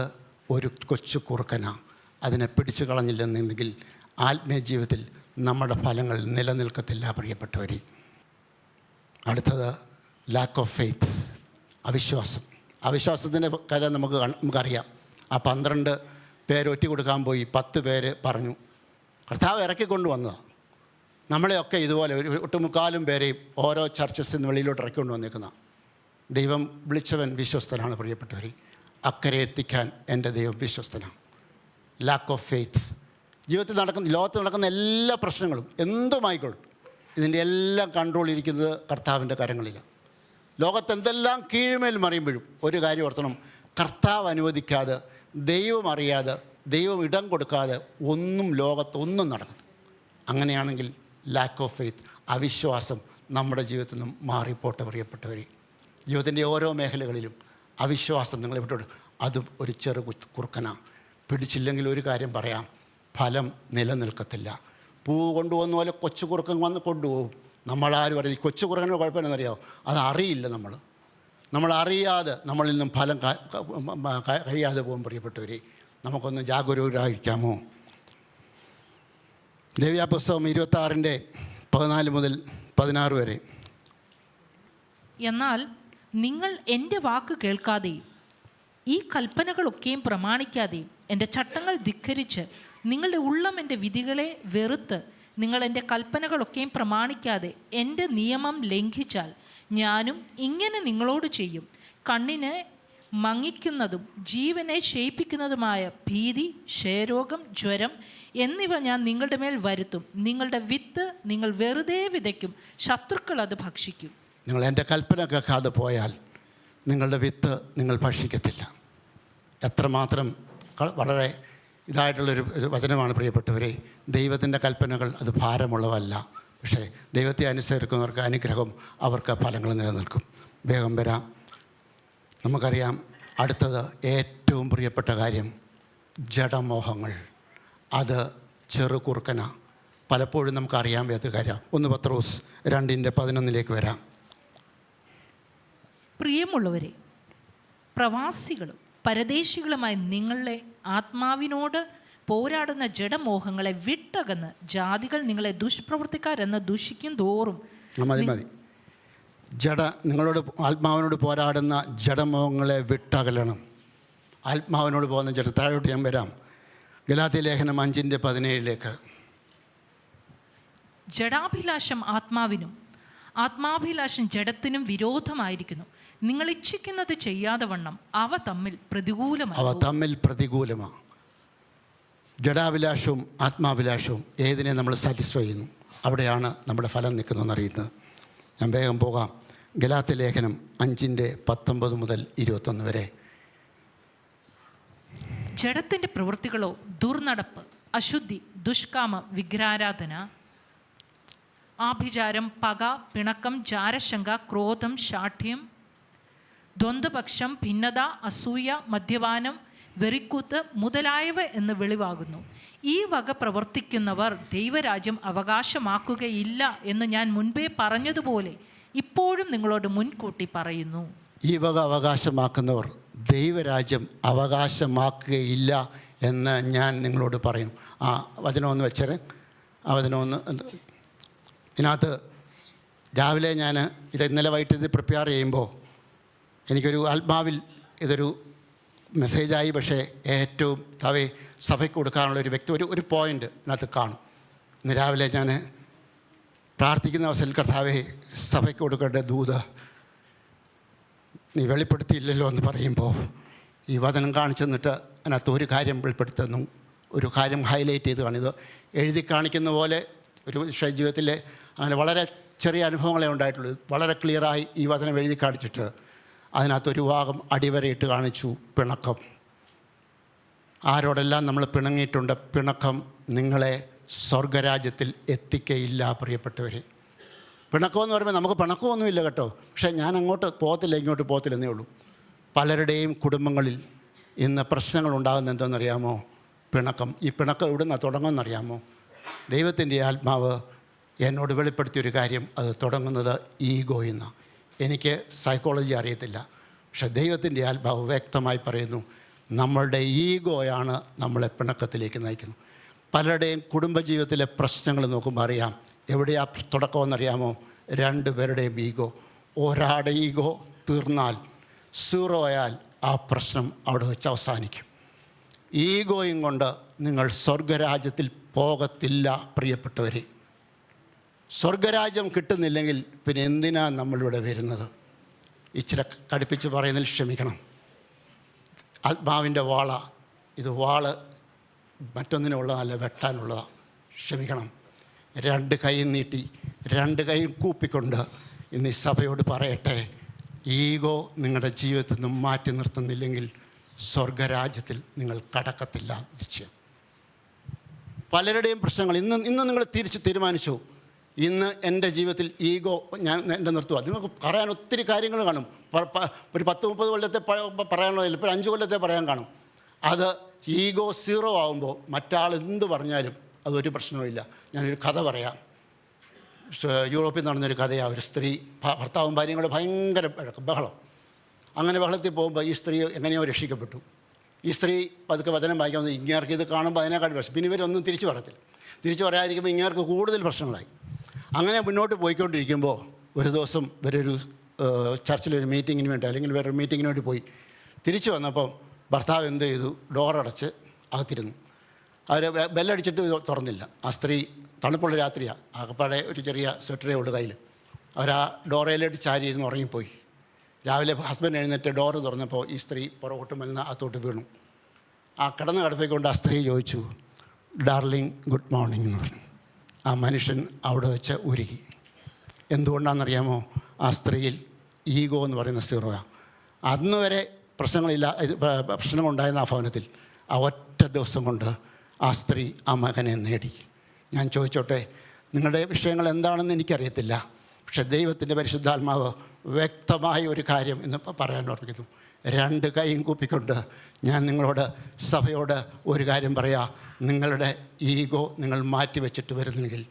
ഒരു കൊച്ചു കുറുക്കനാണ്. അതിനെ പിടിച്ചു കളഞ്ഞില്ലെന്നുണ്ടെങ്കിൽ ആത്മീയ ജീവിതത്തിൽ നമ്മുടെ ഫലങ്ങൾ നിലനിൽക്കത്തില്ല പ്രിയപ്പെട്ടവരെ. അടുത്തത് ലാക്ക് ഓഫ് ഫെയ്ത്ത്, അവിശ്വാസം. അവിശ്വാസത്തിൻ്റെ കാര്യം നമുക്കറിയാം. ആ 12 പേര് ഒറ്റ കൊടുക്കാൻ പോയി, 10 പേര് പറഞ്ഞു. കർത്താവ് ഇറക്കിക്കൊണ്ട് വന്നതാണ്. നമ്മളെയൊക്കെ ഇതുപോലെ ഒരു 8-3 പേരെയും ഓരോ ചർച്ചസിൽ നിന്ന് വെളിയിലോട്ട് ഇറക്കിക്കൊണ്ട് വന്നേക്കുന്ന ദൈവം വിളിച്ചവൻ വിശ്വസ്തനാണ് പ്രിയപ്പെട്ടവർ. അക്കരെ എത്തിക്കാൻ എൻ്റെ ദൈവം വിശ്വസ്തനാണ്. Lack of faith. ജീവിതത്തിൽ ലോകത്ത് നടക്കുന്ന എല്ലാ പ്രശ്നങ്ങളും എന്തുമായിക്കോളും, ഇതിൻ്റെ എല്ലാം കൺട്രോൾ ഇരിക്കുന്നത് കർത്താവിൻ്റെ കരങ്ങളിലാണ്. ലോകത്ത് എന്തെല്ലാം കീഴ്മേൽ മറിയുമ്പോഴും ഒരു കാര്യം ഓർത്തണം, കർത്താവ് അനുവദിക്കാതെ, ദൈവം അറിയാതെ, ദൈവം ഇടം കൊടുക്കാതെ ഒന്നും ലോകത്ത് ഒന്നും നടക്കും. അങ്ങനെയാണെങ്കിൽ ലാക്ക് ഓഫ് ഫെയ്ത്ത്, അവിശ്വാസം നമ്മുടെ ജീവിതത്തിൽ നിന്നും മാറിപ്പോട്ടെ പ്രിയപ്പെട്ടവർ. ജീവിതത്തിൻ്റെ ഓരോ മേഖലകളിലും അവിശ്വാസം നിങ്ങളെ വിട്ടോട്ട്, അതും ഒരു ചെറു കുറുക്കനാണ്. പിടിച്ചില്ലെങ്കിൽ ഒരു കാര്യം പറയാം, ഫലം നിലനിൽക്കത്തില്ല. പൂ കൊണ്ടുപോകുന്ന പോലെ കൊച്ചു കുറുക്കൻ വന്ന് കൊണ്ടുപോകും. നമ്മളാരും അറിയാം. ഈ കൊച്ചു കുറുക്കൻ്റെ കുഴപ്പം എന്നറിയാമോ? അതറിയില്ല. നമ്മളറിയാതെ നമ്മളിൽ നിന്നും ഫലം കഴിയാതെ പോകും പ്രിയപ്പെട്ടവരെ. നമുക്കൊന്ന് ജാഗരൂകരായിരിക്കാമോ? ലേവ്യാപുസ്തകം 26:14-16 വരെ. എന്നാൽ നിങ്ങൾ എൻ്റെ വാക്ക് കേൾക്കാതെയും ഈ കൽപ്പനകളൊക്കെയും പ്രമാണിക്കാതെയും എൻ്റെ ചട്ടങ്ങൾ ധിക്കരിച്ച് നിങ്ങളുടെ ഉള്ളം എൻ്റെ വിധികളെ വെറുത്ത് നിങ്ങൾ എൻ്റെ കൽപ്പനകളൊക്കെയും പ്രമാണിക്കാതെ എൻ്റെ നിയമം ലംഘിച്ചാൽ ഞാനും ഇങ്ങനെ നിങ്ങളോട് ചെയ്യും. കണ്ണിനെ മങ്ങിക്കുന്നതും ജീവനെ ക്ഷയിപ്പിക്കുന്നതുമായ ഭീതി, ക്ഷയരോഗം, ജ്വരം എന്നിവ ഞാൻ നിങ്ങളുടെ മേൽ വരുത്തും. നിങ്ങളുടെ വിത്ത് നിങ്ങൾ വെറുതെ വിതയ്ക്കും, ശത്രുക്കൾ അത് ഭക്ഷിക്കും. നിങ്ങൾ എൻ്റെ കൽപ്പന കേൾക്കാതെ പോയാൽ നിങ്ങളുടെ വിത്ത് നിങ്ങൾ ഭക്ഷിക്കത്തില്ല. എത്രമാത്രം വളരെ ഇതായിട്ടുള്ളൊരു വചനമാണ് പ്രിയപ്പെട്ടവരെ. ദൈവത്തിൻ്റെ കൽപ്പനകൾ അത് ഭാരമുള്ളവല്ല, പക്ഷേ ദൈവത്തെ അനുസരിക്കുന്നവർക്ക് അനുഗ്രഹം, അവർക്ക് ഫലങ്ങൾ നിലനിൽക്കും. വേഗം വരാം. നമുക്കറിയാം അടുത്തത് ഏറ്റവും പ്രിയപ്പെട്ട കാര്യം ജഡമോഹങ്ങൾ. അത് ചെറു കുറുക്കന. പലപ്പോഴും നമുക്കറിയാൻ വയ്യാത്ത കാര്യം. 1 പത്രോസ് 2:11 വരാം. പ്രിയമുള്ളവരെ, പ്രവാസികളും പരദേശികളുമായി നിങ്ങളെ ആത്മാവിനോട് പോരാടുന്ന ജഡമോഹങ്ങളെ വിട്ടകന്ന് ജാതികൾ നിങ്ങളെ ദുഷ്പ്രവൃത്തിക്കാരെന്ന് ദുഷിക്കും തോറും മതി നിങ്ങളോട് ആത്മാവിനോട് പോരാടുന്ന ജഡമോഹങ്ങളെ വിട്ടകലണം. ആത്മാവിനോട് പോകുന്ന താഴോട്ട് ഞാൻ വരാം. ഗലാത്യ ലേഖനം 5:17. ജഡാഭിലാഷം ആത്മാവിനും ആത്മാഭിലാഷം ജഡത്തിനും വിരോധമായിരിക്കുന്നു. നിങ്ങൾ ഇച്ഛിക്കുന്നത് ചെയ്യാതെ വണ്ണം അവ തമ്മിൽ പ്രതികൂലമാണ്. ജഡാഭിലാഷവും ആത്മാഭിലാഷവും ഏതിനെ നമ്മൾ സാറ്റിസ്ഫൈ ചെയ്യുന്നു, അവിടെയാണ് നമ്മുടെ ഫലം നിൽക്കുന്നതെന്ന് അറിയുന്നത്. ഞാൻ വേഗം പോകാം. ഗലാത്യ ലേഖനം 5:19-21 വരെ. ജഡത്തിൻ്റെ പ്രവൃത്തികളോ ദുർനടപ്പ്, അശുദ്ധി, ദുഷ്കാമ, വിഗ്രഹാരാധന, ആഭിചാരം, പക, പിണക്കം, ജാരശങ്ക, ക്രോധം, ശാഠ്യം, ദ്വന്ദ്വപക്ഷം, ഭിന്നത, അസൂയ, മദ്യപാനം, വെറിക്കൂത്ത് മുതലായവ എന്ന് വെളിവാകുന്നു. ഈ വക പ്രവർത്തിക്കുന്നവർ ദൈവരാജ്യം അവകാശമാക്കുകയില്ല എന്ന് ഞാൻ മുൻപേ പറഞ്ഞതുപോലെ ഇപ്പോഴും നിങ്ങളോട് മുൻകൂട്ടി പറയുന്നു. ഈ വക അവകാശമാക്കുന്നവർ ദൈവരാജ്യം അവകാശമാക്കുകയില്ല എന്ന് ഞാൻ നിങ്ങളോട് പറയുന്നു. ആ വചനം ഒന്ന് വെച്ചേരെ. ആ വചനം ഒന്ന് ഇതിനകത്ത് രാവിലെ ഞാൻ ഇന്നലെ വൈകിട്ട് ഇത് പ്രിപ്പയർ ചെയ്യുമ്പോൾ എനിക്കൊരു ആത്മാവിൽ ഇതൊരു മെസ്സേജായി. പക്ഷേ ഏറ്റവും സഭയ്ക്ക് കൊടുക്കാനുള്ള ഒരു വ്യക്തി ഒരു പോയിൻ്റ് ഇതിനകത്ത് കാണും. ഇന്ന് രാവിലെ ഞാൻ പ്രാർത്ഥിക്കുന്ന അവസരത്തിൽ കർത്താവേ, സഭയ്ക്ക് കൊടുക്കേണ്ട ദൂത് നീ വെളിപ്പെടുത്തിയില്ലല്ലോ എന്ന് പറയുമ്പോൾ ഈ വചനം കാണിച്ചു തന്നിട്ട് അതിനകത്ത് ഒരു കാര്യം വെളിപ്പെടുത്തുന്നു, ഒരു കാര്യം ഹൈലൈറ്റ് ചെയ്ത് കാണിത് എഴുതി കാണിക്കുന്ന പോലെ ഒരു ജീവിതത്തിലെ അങ്ങനെ വളരെ ചെറിയ അനുഭവങ്ങളെ ഉണ്ടായിട്ടുള്ളൂ. വളരെ ക്ലിയറായി ഈ വചനം എഴുതി കാണിച്ചിട്ട് അതിനകത്തൊരു ഭാഗം അടിവരയിട്ട് കാണിച്ചു. പിണക്കം. ആരോടെല്ലാം നമ്മൾ പിണങ്ങിയിട്ടുണ്ട്. പിണക്കം നിങ്ങളെ സ്വർഗരാജ്യത്തിൽ എത്തിക്കയില്ല പ്രിയപ്പെട്ടവരെ. പിണക്കമെന്ന് പറയുമ്പോൾ നമുക്ക് പിണക്കമൊന്നുമില്ല കേട്ടോ, പക്ഷേ ഞാൻ അങ്ങോട്ട് പോകത്തില്ല ഇങ്ങോട്ട് പോകത്തില്ലെന്നേ ഉള്ളൂ. പലരുടെയും കുടുംബങ്ങളിൽ ഇന്ന് പ്രശ്നങ്ങൾ ഉണ്ടാകുന്നത് എന്താണെന്നറിയാമോ? പിണക്കം. ഈ പിണക്കം എവിടെ നിന്നാണ് തുടങ്ങുമെന്നറിയാമോ? ദൈവത്തിൻ്റെ ആത്മാവ് എന്നോട് വെളിപ്പെടുത്തിയൊരു കാര്യം, അത് തുടങ്ങുന്നത് ഈഗോയിൽ നിന്നാണ്. എനിക്ക് സൈക്കോളജി അറിയത്തില്ല, പക്ഷേ ദൈവത്തിൻ്റെ ആത്മാവ് വ്യക്തമായി പറയുന്നു, നമ്മളുടെ ഈഗോയാണ് നമ്മളെ പിണക്കത്തിലേക്ക് നയിക്കുന്നത്. പലരുടെയും കുടുംബജീവിതത്തിലെ പ്രശ്നങ്ങൾ നോക്കുമ്പോൾ അറിയാം എവിടെയാ തുടക്കമെന്നറിയാമോ? രണ്ടുപേരുടെയും ഈഗോ. ഒരാളുടെ ഈഗോ തീർന്നാൽ, സീറോ ആയാൽ ആ പ്രശ്നം അവിടെ വെച്ച് അവസാനിക്കും. ഈഗോയും കൊണ്ട് നിങ്ങൾ സ്വർഗരാജ്യത്തിൽ പോകത്തില്ല പ്രിയപ്പെട്ടവരെ. സ്വർഗരാജ്യം കിട്ടുന്നില്ലെങ്കിൽ പിന്നെ എന്തിനാണ് നമ്മളിവിടെ വരുന്നത്? ഇച്ചിരി കടുപ്പിച്ച് പറയുന്നതിൽ ക്ഷമിക്കണം. ആത്മാവിൻ്റെ വാള ഇത്. വാള് മറ്റൊന്നിനുള്ളതല്ല, വെട്ടാനുള്ളതാണ്. ക്ഷമിക്കണം. രണ്ട് കൈ നീട്ടി, രണ്ട് കൈയും കൂപ്പിക്കൊണ്ട് ഇന്ന് ഈ സഭയോട് പറയട്ടെ, ഈഗോ നിങ്ങളുടെ ജീവിതത്തിൽ നിന്നും മാറ്റി നിർത്തുന്നില്ലെങ്കിൽ സ്വർഗരാജ്യത്തിൽ നിങ്ങൾ കടക്കത്തില്ല നിശ്ചയം. പലരുടെയും പ്രശ്നങ്ങൾ ഇന്ന് നിങ്ങൾ തീരുമാനിച്ചു, ഇന്ന് എൻ്റെ ജീവിതത്തിൽ ഈഗോ ഞാൻ എൻ്റെ നിർത്തുക. നിങ്ങൾക്ക് പറയാൻ ഒത്തിരി കാര്യങ്ങൾ കാണും. ഒരു 10-30 കൊല്ലത്തെ പറയാനുള്ളതില്ല, ഇപ്പോൾ 5 കൊല്ലത്തെ പറയാൻ കാണും. അത് ഈഗോ സീറോ ആകുമ്പോൾ മറ്റാൾ എന്ത് പറഞ്ഞാലും അതൊരു പ്രശ്നവുമില്ല. ഞാനൊരു കഥ പറയാം. യൂറോപ്പിൽ നടന്നൊരു കഥയാണ്. ഒരു സ്ത്രീ ഭർത്താവും ഭാര്യയും കൂടെ ഭയങ്കര ബഹളം. അങ്ങനെ ബഹളത്തിൽ പോകുമ്പോൾ ഈ സ്ത്രീ എങ്ങനെയോ രക്ഷിക്കപ്പെട്ടു. ഈ സ്ത്രീ പതുക്കെ വചനം വായിക്കാമെന്ന് ഇങ്ങേർക്ക് ഇത് കാണുമ്പോൾ അതിനേക്കാൾ പ്രശ്നം. പിന്നെ ഇവരൊന്നും തിരിച്ചു പറയത്തില്ല. തിരിച്ചു പറയാതിരിക്കുമ്പോൾ ഇങ്ങേർക്ക് കൂടുതൽ പ്രശ്നങ്ങളായി. അങ്ങനെ മുന്നോട്ട് പോയിക്കൊണ്ടിരിക്കുമ്പോൾ ഒരു ദിവസം ഇവരൊരു ചർച്ചിലൊരു മീറ്റിങ്ങിന് വേണ്ടി അല്ലെങ്കിൽ വേറൊരു മീറ്റിങ്ങിന് വേണ്ടി പോയി. തിരിച്ചു വന്നപ്പോൾ ഭർത്താവ് എന്ത് ചെയ്തു? ഡോറടച്ച് അകത്തിരുന്നു. അവർ ബെല്ലടിച്ചിട്ട് തുറന്നില്ല. ആ സ്ത്രീ, തണുപ്പുള്ള രാത്രിയാണ്, ആകപ്പാടെ ഒരു ചെറിയ സ്വെറ്ററേ ഉള്ളൂ കയ്യിൽ. അവർ ആ ഡോറയിലോട്ട് ചാരിയിരുന്ന് ഉറങ്ങിപ്പോയി. രാവിലെ ഹസ്ബൻഡ് എഴുന്നേറ്റ് ഡോറ് തുറന്നപ്പോൾ ഈ സ്ത്രീ പുറകോട്ട് മെല്ലുന്ന അകത്തോട്ട് വീണു. ആ കിടന്ന കിടപ്പിക്കൊണ്ട് ആ സ്ത്രീ ചോദിച്ചു, ഡാർലിങ് ഗുഡ് മോർണിംഗ് എന്ന് പറഞ്ഞു. ആ മനുഷ്യൻ അവിടെ വെച്ച് ഉരുകി. എന്തുകൊണ്ടാണെന്നറിയാമോ? ആ സ്ത്രീയിൽ ഈഗോ എന്ന് പറയുന്ന സീറോയാണ്. അന്ന് വരെ പ്രശ്നങ്ങളുണ്ടായിരുന്ന ആ ഭവനത്തിൽ ആ ഒറ്റ ദിവസം കൊണ്ട് ആ സ്ത്രീ ആ മകനെ നേടി. ഞാൻ ചോദിച്ചോട്ടെ, നിങ്ങളുടെ വിഷയങ്ങൾ എന്താണെന്ന് എനിക്കറിയത്തില്ല, പക്ഷേ ദൈവത്തിൻ്റെ പരിശുദ്ധാത്മാവ് വ്യക്തമായ ഒരു കാര്യം ഇന്ന് പറയാൻ ഓർമ്മിക്കുന്നു. രണ്ട് കൈയും കൂപ്പിക്കൊണ്ട് ഞാൻ നിങ്ങളോട്, സഭയോട് ഒരു കാര്യം പറയാം. നിങ്ങളുടെ ഈഗോ നിങ്ങൾ മാറ്റിവെച്ചിട്ട് വരുന്നെങ്കിൽ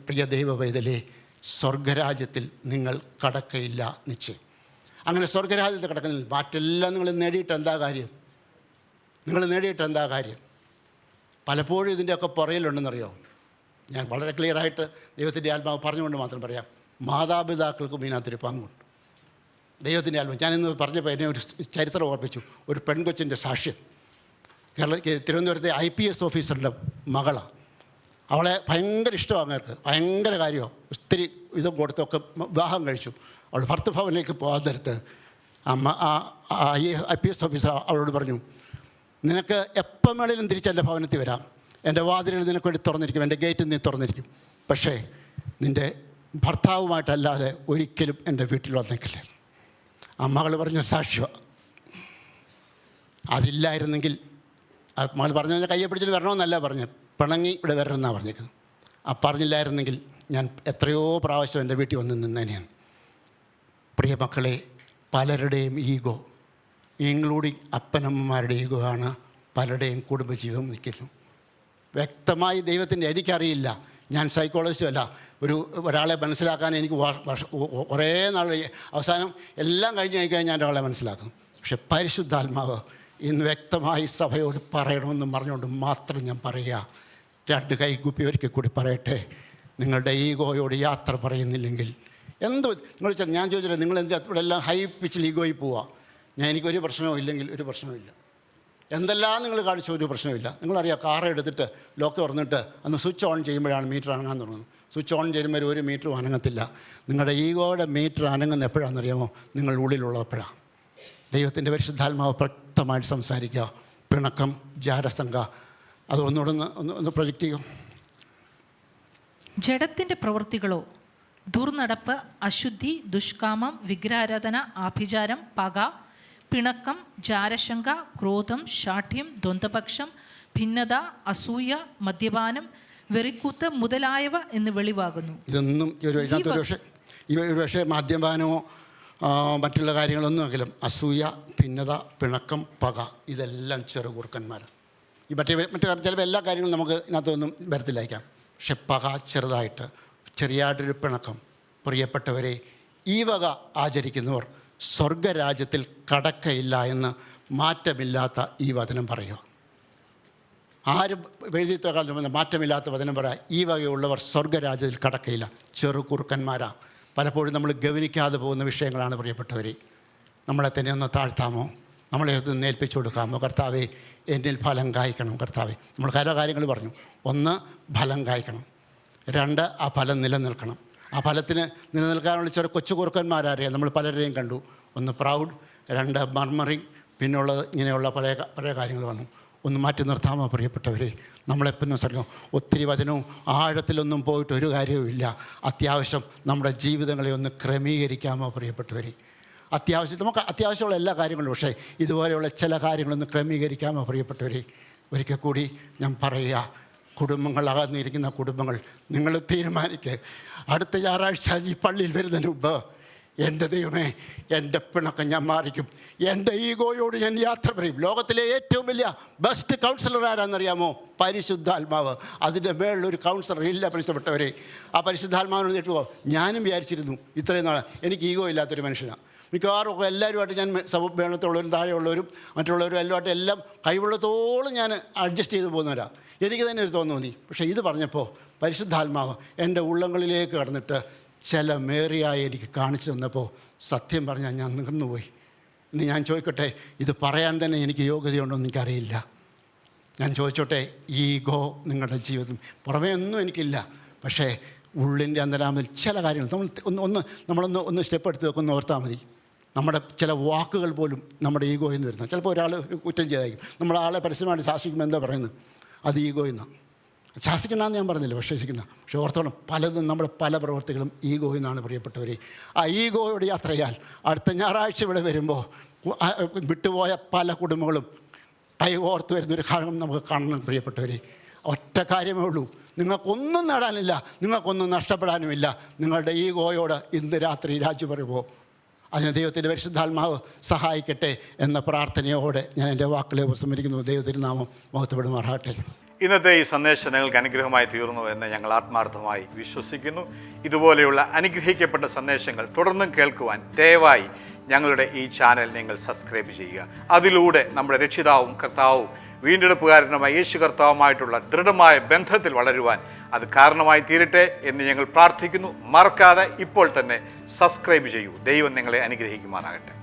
പ്രിയ ദൈവ പൈതലേ, സ്വർഗരാജ്യത്തിൽ നിങ്ങൾ കടക്കയില്ല നിശ്ചയം. അങ്ങനെ സ്വർഗരാജ്യത്തിൽ കിടക്കുന്നില്ല. മറ്റെല്ലാം നിങ്ങൾ നേടിയിട്ട് എന്താ കാര്യം? നിങ്ങൾ നേടിയിട്ട് എന്താ കാര്യം? പലപ്പോഴും ഇതിൻ്റെയൊക്കെ പുറയിലുണ്ടെന്നറിയോ? ഞാൻ വളരെ ക്ലിയറായിട്ട് ദൈവത്തിൻ്റെ ആത്മാവ് പറഞ്ഞുകൊണ്ട് മാത്രം പറയാം. മാതാപിതാക്കൾക്കും ഇതിനകത്തൊരു പങ്കുണ്ട്. ദൈവത്തിൻ്റെ ആത്മാവ് ഞാനിന്ന് പറഞ്ഞപ്പോൾ എന്നെ ഒരു ചരിത്രം ഓർപ്പിച്ചു. ഒരു പെൺകൊച്ചിൻ്റെ സാക്ഷ്യം. തിരുവനന്തപുരത്തെ IPS ഓഫീസറുടെ മകളാണ്. അവളെ ഭയങ്കര ഇഷ്ടമാണ് അവർക്ക്, ഭയങ്കര കാര്യമാണ്. ഒത്തിരി ഇതും കൊടുത്തൊക്കെ വിവാഹം കഴിച്ചു. അവൾ ഭർത്തൃഭവനിലേക്ക് പോകാൻ നേരത്ത് IPS ഓഫീസർ അവളോട് പറഞ്ഞു, നിനക്ക് എപ്പം വേണേലും തിരിച്ചെൻ്റെ ഭവനത്തിൽ വരാം, എൻ്റെ വാതിലുകൾ നിനക്ക് വേണ്ടി തുറന്നിരിക്കും, എൻ്റെ ഗേറ്റിൽ നീ തുറന്നിരിക്കും, പക്ഷേ നിൻ്റെ ഭർത്താവുമായിട്ടല്ലാതെ ഒരിക്കലും എൻ്റെ വീട്ടിൽ വന്നേക്കില്ലേ. ആ മകൾ പറഞ്ഞ സാക്ഷ്യം. അതില്ലായിരുന്നെങ്കിൽ മകൾ പറഞ്ഞു കയ്യെ പിടിച്ചിട്ട് വരണമെന്നല്ല പറഞ്ഞ്, പിണങ്ങി ഇവിടെ വരണമെന്നാണ് പറഞ്ഞേക്കുന്നത്. ആ പറഞ്ഞില്ലായിരുന്നെങ്കിൽ ഞാൻ എത്രയോ പ്രാവശ്യം എൻ്റെ വീട്ടിൽ വന്ന് നിന്നേനെയാണ്. പ്രിയ മക്കളെ, പലരുടെയും ഈഗോ, ഇൻക്ലൂഡിങ് അപ്പനമ്മമാരുടെ ഈഗോ ആണ് പലരുടെയും കുടുംബജീവിതം നിൽക്കുന്നു. വ്യക്തമായി ദൈവത്തിൻ്റെ എനിക്കറിയില്ല, ഞാൻ സൈക്കോളജിസ്റ്റും അല്ല. ഒരാളെ മനസ്സിലാക്കാൻ എനിക്ക് കുറേ നാൾ അവസാനം എല്ലാം കഴിഞ്ഞ് ഞാൻ ഒരാളെ മനസ്സിലാക്കും. പക്ഷെ പരിശുദ്ധാത്മാവ് ഇന്ന് വ്യക്തമായി സഭയോട് പറയണമെന്നും പറഞ്ഞുകൊണ്ട് മാത്രം ഞാൻ പറയുക. 2 കൈകുപ്പി ഒരിക്കൽ കൂടി പറയട്ടെ, നിങ്ങളുടെ ഈഗോയോട് യാത്ര പറയുന്നില്ലെങ്കിൽ നിങ്ങൾ ഞാൻ ചോദിച്ചില്ല, നിങ്ങൾ എന്ത് ഇവിടെ എല്ലാം ഹൈ പിച്ചിൽ ഈഗോയിൽ പോവുക. എനിക്കൊരു പ്രശ്നവും ഇല്ലെങ്കിൽ ഒരു പ്രശ്നവുമില്ല. എന്തെല്ലാം നിങ്ങൾ കാണിച്ച ഒരു പ്രശ്നമില്ല. നിങ്ങളറിയാം, കാർ എടുത്തിട്ട് ലോക്ക് തുറന്നിട്ട് അന്ന് സ്വിച്ച് ഓൺ ചെയ്യുമ്പോഴാണ് മീറ്റർ അനങ്ങാൻ തുടങ്ങുന്നത്. സ്വിച്ച് ഓൺ ചെയ്യുമ്പോൾ ഒരു മീറ്ററും അനങ്ങത്തില്ല. നിങ്ങളുടെ ഈഗോയുടെ മീറ്റർ അനങ്ങുന്ന എപ്പോഴാണെന്നറിയാമോ? നിങ്ങൾ ഉള്ളിലുള്ളപ്പോഴാണ്. ദൈവത്തിൻ്റെ പരിശുദ്ധാത്മാവ് വ്യക്തമായിട്ട് സംസാരിക്കുക. പിണക്കം, ജാരസംഘ, അത് ഒന്നുകൂടെ ഒന്ന് പ്രൊജക്റ്റ് ചെയ്യും. ജഡത്തിൻ്റെ പ്രവൃത്തികളോ ദുർനടപ്പ്, അശുദ്ധി, ദുഷ്കാമം, വിഗ്രഹാരാധന, ആഭിചാരം, പക, പിണക്കം, ജാരശങ്ക, ക്രോധം, ശാഠ്യം, ദ്വന്ദ്വപക്ഷം, ഭിന്നത, അസൂയ, മദ്യപാനം, വെറിക്കൂത്ത് മുതലായവ എന്ന് വെളിവാകുന്നു. ഇതൊന്നും ഒരു പക്ഷേ മദ്യപാനമോ മറ്റുള്ള കാര്യങ്ങളൊന്നുമെങ്കിലും അസൂയ, ഭിന്നത, പിണക്കം, പക, ഇതെല്ലാം ചെറുകുറുക്കന്മാർ. ഈ മറ്റു ചിലപ്പോൾ എല്ലാ കാര്യങ്ങളും നമുക്ക് ഇതിനകത്തൊന്നും വരത്തില്ലായിരിക്കാം. പക്ഷെ പക ചെറുതായിട്ട്, ചെറിയായിട്ടൊരു പിണക്കം. പ്രിയപ്പെട്ടവരെ, ഈ വക ആചരിക്കുന്നവർ സ്വർഗരാജ്യത്തിൽ കടക്കയില്ല എന്ന് മാറ്റമില്ലാത്ത ഈ വചനം പറയുക. ആരും എഴുതിത്തക്കാലം മാറ്റമില്ലാത്ത വചനം പറയുക. ഈ വകയുള്ളവർ സ്വർഗരാജ്യത്തിൽ കടക്കയില്ല. ചെറുകുറുക്കന്മാരാണ്. പലപ്പോഴും നമ്മൾ ഗവനിക്കാതെ പോകുന്ന വിഷയങ്ങളാണ് പ്രിയപ്പെട്ടവരെ. നമ്മളെ തന്നെ ഒന്ന് താഴ്ത്താമോ? നമ്മളെ ഒന്ന് ഏൽപ്പിച്ചു കൊടുക്കാമോ? കർത്താവേ, എന്നിൽ ഫലം കായ്ക്കണം. കർത്താവേ, നമ്മൾ പല കാര്യങ്ങൾ പറഞ്ഞു. 1, ഫലം കായ്ക്കണം. 2, ആ ഫലം നിലനിൽക്കണം. ആ ഫലത്തിന് നിലനിൽക്കാനുള്ള ചെറു കൊച്ചു കുറുക്കന്മാരറിയാം. നമ്മൾ പലരെയും കണ്ടു. 1 പ്രൗഡ്, 2 മർമറിങ്, പിന്നുള്ളത് ഇങ്ങനെയുള്ള പല കാര്യങ്ങൾ വന്നു. ഒന്ന് മാറ്റി നിർത്താമോ പ്രിയപ്പെട്ടവരെ? നമ്മളെപ്പോഴും സ്ഥലം ഒത്തിരി വചനവും ആഴത്തിലൊന്നും പോയിട്ട് ഒരു കാര്യവുമില്ല. അത്യാവശ്യം നമ്മുടെ ജീവിതങ്ങളെ ഒന്ന് ക്രമീകരിക്കാമോ പ്രിയപ്പെട്ടവരെ? നമുക്ക് അത്യാവശ്യമുള്ള എല്ലാ കാര്യങ്ങളും, പക്ഷേ ഇതുപോലെയുള്ള ചില കാര്യങ്ങളൊന്ന് ക്രമീകരിക്കാമോ പ്രിയപ്പെട്ടവരെ? ഒരിക്കൽ കൂടി ഞാൻ പറയുക, കുടുംബങ്ങൾ, അകന്നിരിക്കുന്ന കുടുംബങ്ങൾ, നിങ്ങൾ തീരുമാനിക്കുക. അടുത്ത ഞായറാഴ്ച ഈ പള്ളിയിൽ വരുന്നതിന് മുമ്പ്, എൻ്റെ ദൈവമേ, എൻ്റെ പിണക്കം ഞാൻ മാറിക്കും. എൻ്റെ ഈഗോയോട് ഞാൻ യാത്ര പറയും. ലോകത്തിലെ ഏറ്റവും വലിയ ബെസ്റ്റ് കൗൺസിലർ ആരാണെന്നറിയാമോ? പരിശുദ്ധാത്മാവ്. അതിൻ്റെ മേളിലൊരു കൗൺസിലർ ഇല്ല പ്രിയപ്പെട്ടവരെ. ആ പരിശുദ്ധാത്മാവിനെ നേട്ടുമോ? ഞാനും വിചാരിച്ചിരുന്നു ഇത്രയും നാൾ എനിക്ക് ഈഗോ ഇല്ലാത്തൊരു മനുഷ്യനാണ്. മിക്കവാറും എല്ലാവരുമായിട്ട് ഞാൻ മേളത്തുള്ളവരും താഴെയുള്ളവരും മറ്റുള്ളവരും എല്ലാമായിട്ട് എല്ലാം കൈവെള്ളത്തോളം ഞാൻ അഡ്ജസ്റ്റ് ചെയ്ത് പോകുന്നവരാണ്. എനിക്ക് തന്നെ ഒരു തോന്നി. പക്ഷേ ഇത് പറഞ്ഞപ്പോൾ പരിശുദ്ധാത്മാവ് എൻ്റെ ഉള്ളങ്ങളിലേക്ക് കടന്നിട്ട് ചില മേറിയായി എനിക്ക് കാണിച്ചു തന്നപ്പോൾ സത്യം പറഞ്ഞാൽ ഞാൻ നികന്നുപോയി. ഇനി ഞാൻ ചോദിക്കട്ടെ, ഇത് പറയാൻ തന്നെ എനിക്ക് യോഗ്യതയുണ്ടോ എന്ന് എനിക്കറിയില്ല. ഞാൻ ചോദിച്ചോട്ടെ, ഈഗോ നിങ്ങളുടെ ജീവിതം പുറമേ ഒന്നും എനിക്കില്ല, പക്ഷേ ഉള്ളിൻ്റെ അന്തരാമിൽ ചില കാര്യങ്ങൾ നമ്മളൊന്ന് സ്റ്റെപ്പ് എടുത്ത് വെക്കൊന്ന് ഓർത്താൽ മതി. നമ്മുടെ ചില വാക്കുകൾ പോലും നമ്മുടെ ഈഗോയിൽ നിന്ന് വരുന്നത്. ചിലപ്പോൾ ഒരാൾ ഒരു കുറ്റം ചെയ്തായിരിക്കും, നമ്മൾ ആളെ പരസ്യമായിട്ട് ശാസിക്കുമ്പോൾ എന്താ പറയുന്നത്? അത് ഈഗോയിൽ നിന്നാണ്. ശാസിക്കണമെന്ന് ഞാൻ പറഞ്ഞില്ല, പക്ഷേ ഓർത്തോളം പലതും നമ്മുടെ പല പ്രവർത്തികളും ഈഗോയിൽ നിന്നാണ് പ്രിയപ്പെട്ടവരെ. ആ ഈഗോയോട് യാത്ര ചെയ്യാൻ അടുത്ത ഞായറാഴ്ച ഇവിടെ വരുമ്പോൾ വിട്ടുപോയ പല കുടുംബങ്ങളും കൈകോർത്ത് വരുന്നൊരു കാര്യം നമുക്ക് കാണണം പ്രിയപ്പെട്ടവരെ. ഒറ്റ കാര്യമേ ഉള്ളൂ, നിങ്ങൾക്കൊന്നും നേടാനില്ല, നിങ്ങൾക്കൊന്നും നഷ്ടപ്പെടാനുമില്ല. നിങ്ങളുടെ ഈഗോയോട് ഇന്ന് രാത്രി രാജി പറയുമ്പോൾ അതിന് ദൈവത്തിൻ്റെ പരിശുദ്ധാത്മാവ് സഹായിക്കട്ടെ എന്ന പ്രാർത്ഥനയോടെ ഞാൻ എൻ്റെ വാക്കുകളെ ഉപസംഹരിക്കുന്നു. ദൈവത്തിൻ്റെ നാമം മഹത്വപ്പെടുമാറാകട്ടെ. ഇന്നത്തെ ഈ സന്ദേശം നിങ്ങൾക്ക് അനുഗ്രഹമായി തീർന്നു എന്ന് ഞങ്ങൾ ആത്മാർത്ഥമായി വിശ്വസിക്കുന്നു. ഇതുപോലെയുള്ള അനുഗ്രഹിക്കപ്പെട്ട സന്ദേശങ്ങൾ തുടർന്നും കേൾക്കുവാൻ ദയവായി ഞങ്ങളുടെ ഈ ചാനൽ നിങ്ങൾ സബ്സ്ക്രൈബ് ചെയ്യുക. അതിലൂടെ നമ്മുടെ രക്ഷിതാവും കർത്താവും വീണ്ടെടുപ്പുകാരനുമായ യേശു കർത്താവുമായിട്ടുള്ള ദൃഢമായ ബന്ധത്തിൽ വളരുവാൻ അത് കാരണമായി തീരട്ടെ എന്ന് ഞങ്ങൾ പ്രാർത്ഥിക്കുന്നു. മറക്കാതെ ഇപ്പോൾ തന്നെ സബ്സ്ക്രൈബ് ചെയ്യൂ. ദൈവം നിങ്ങളെ അനുഗ്രഹിക്കുമാറാകട്ടെ.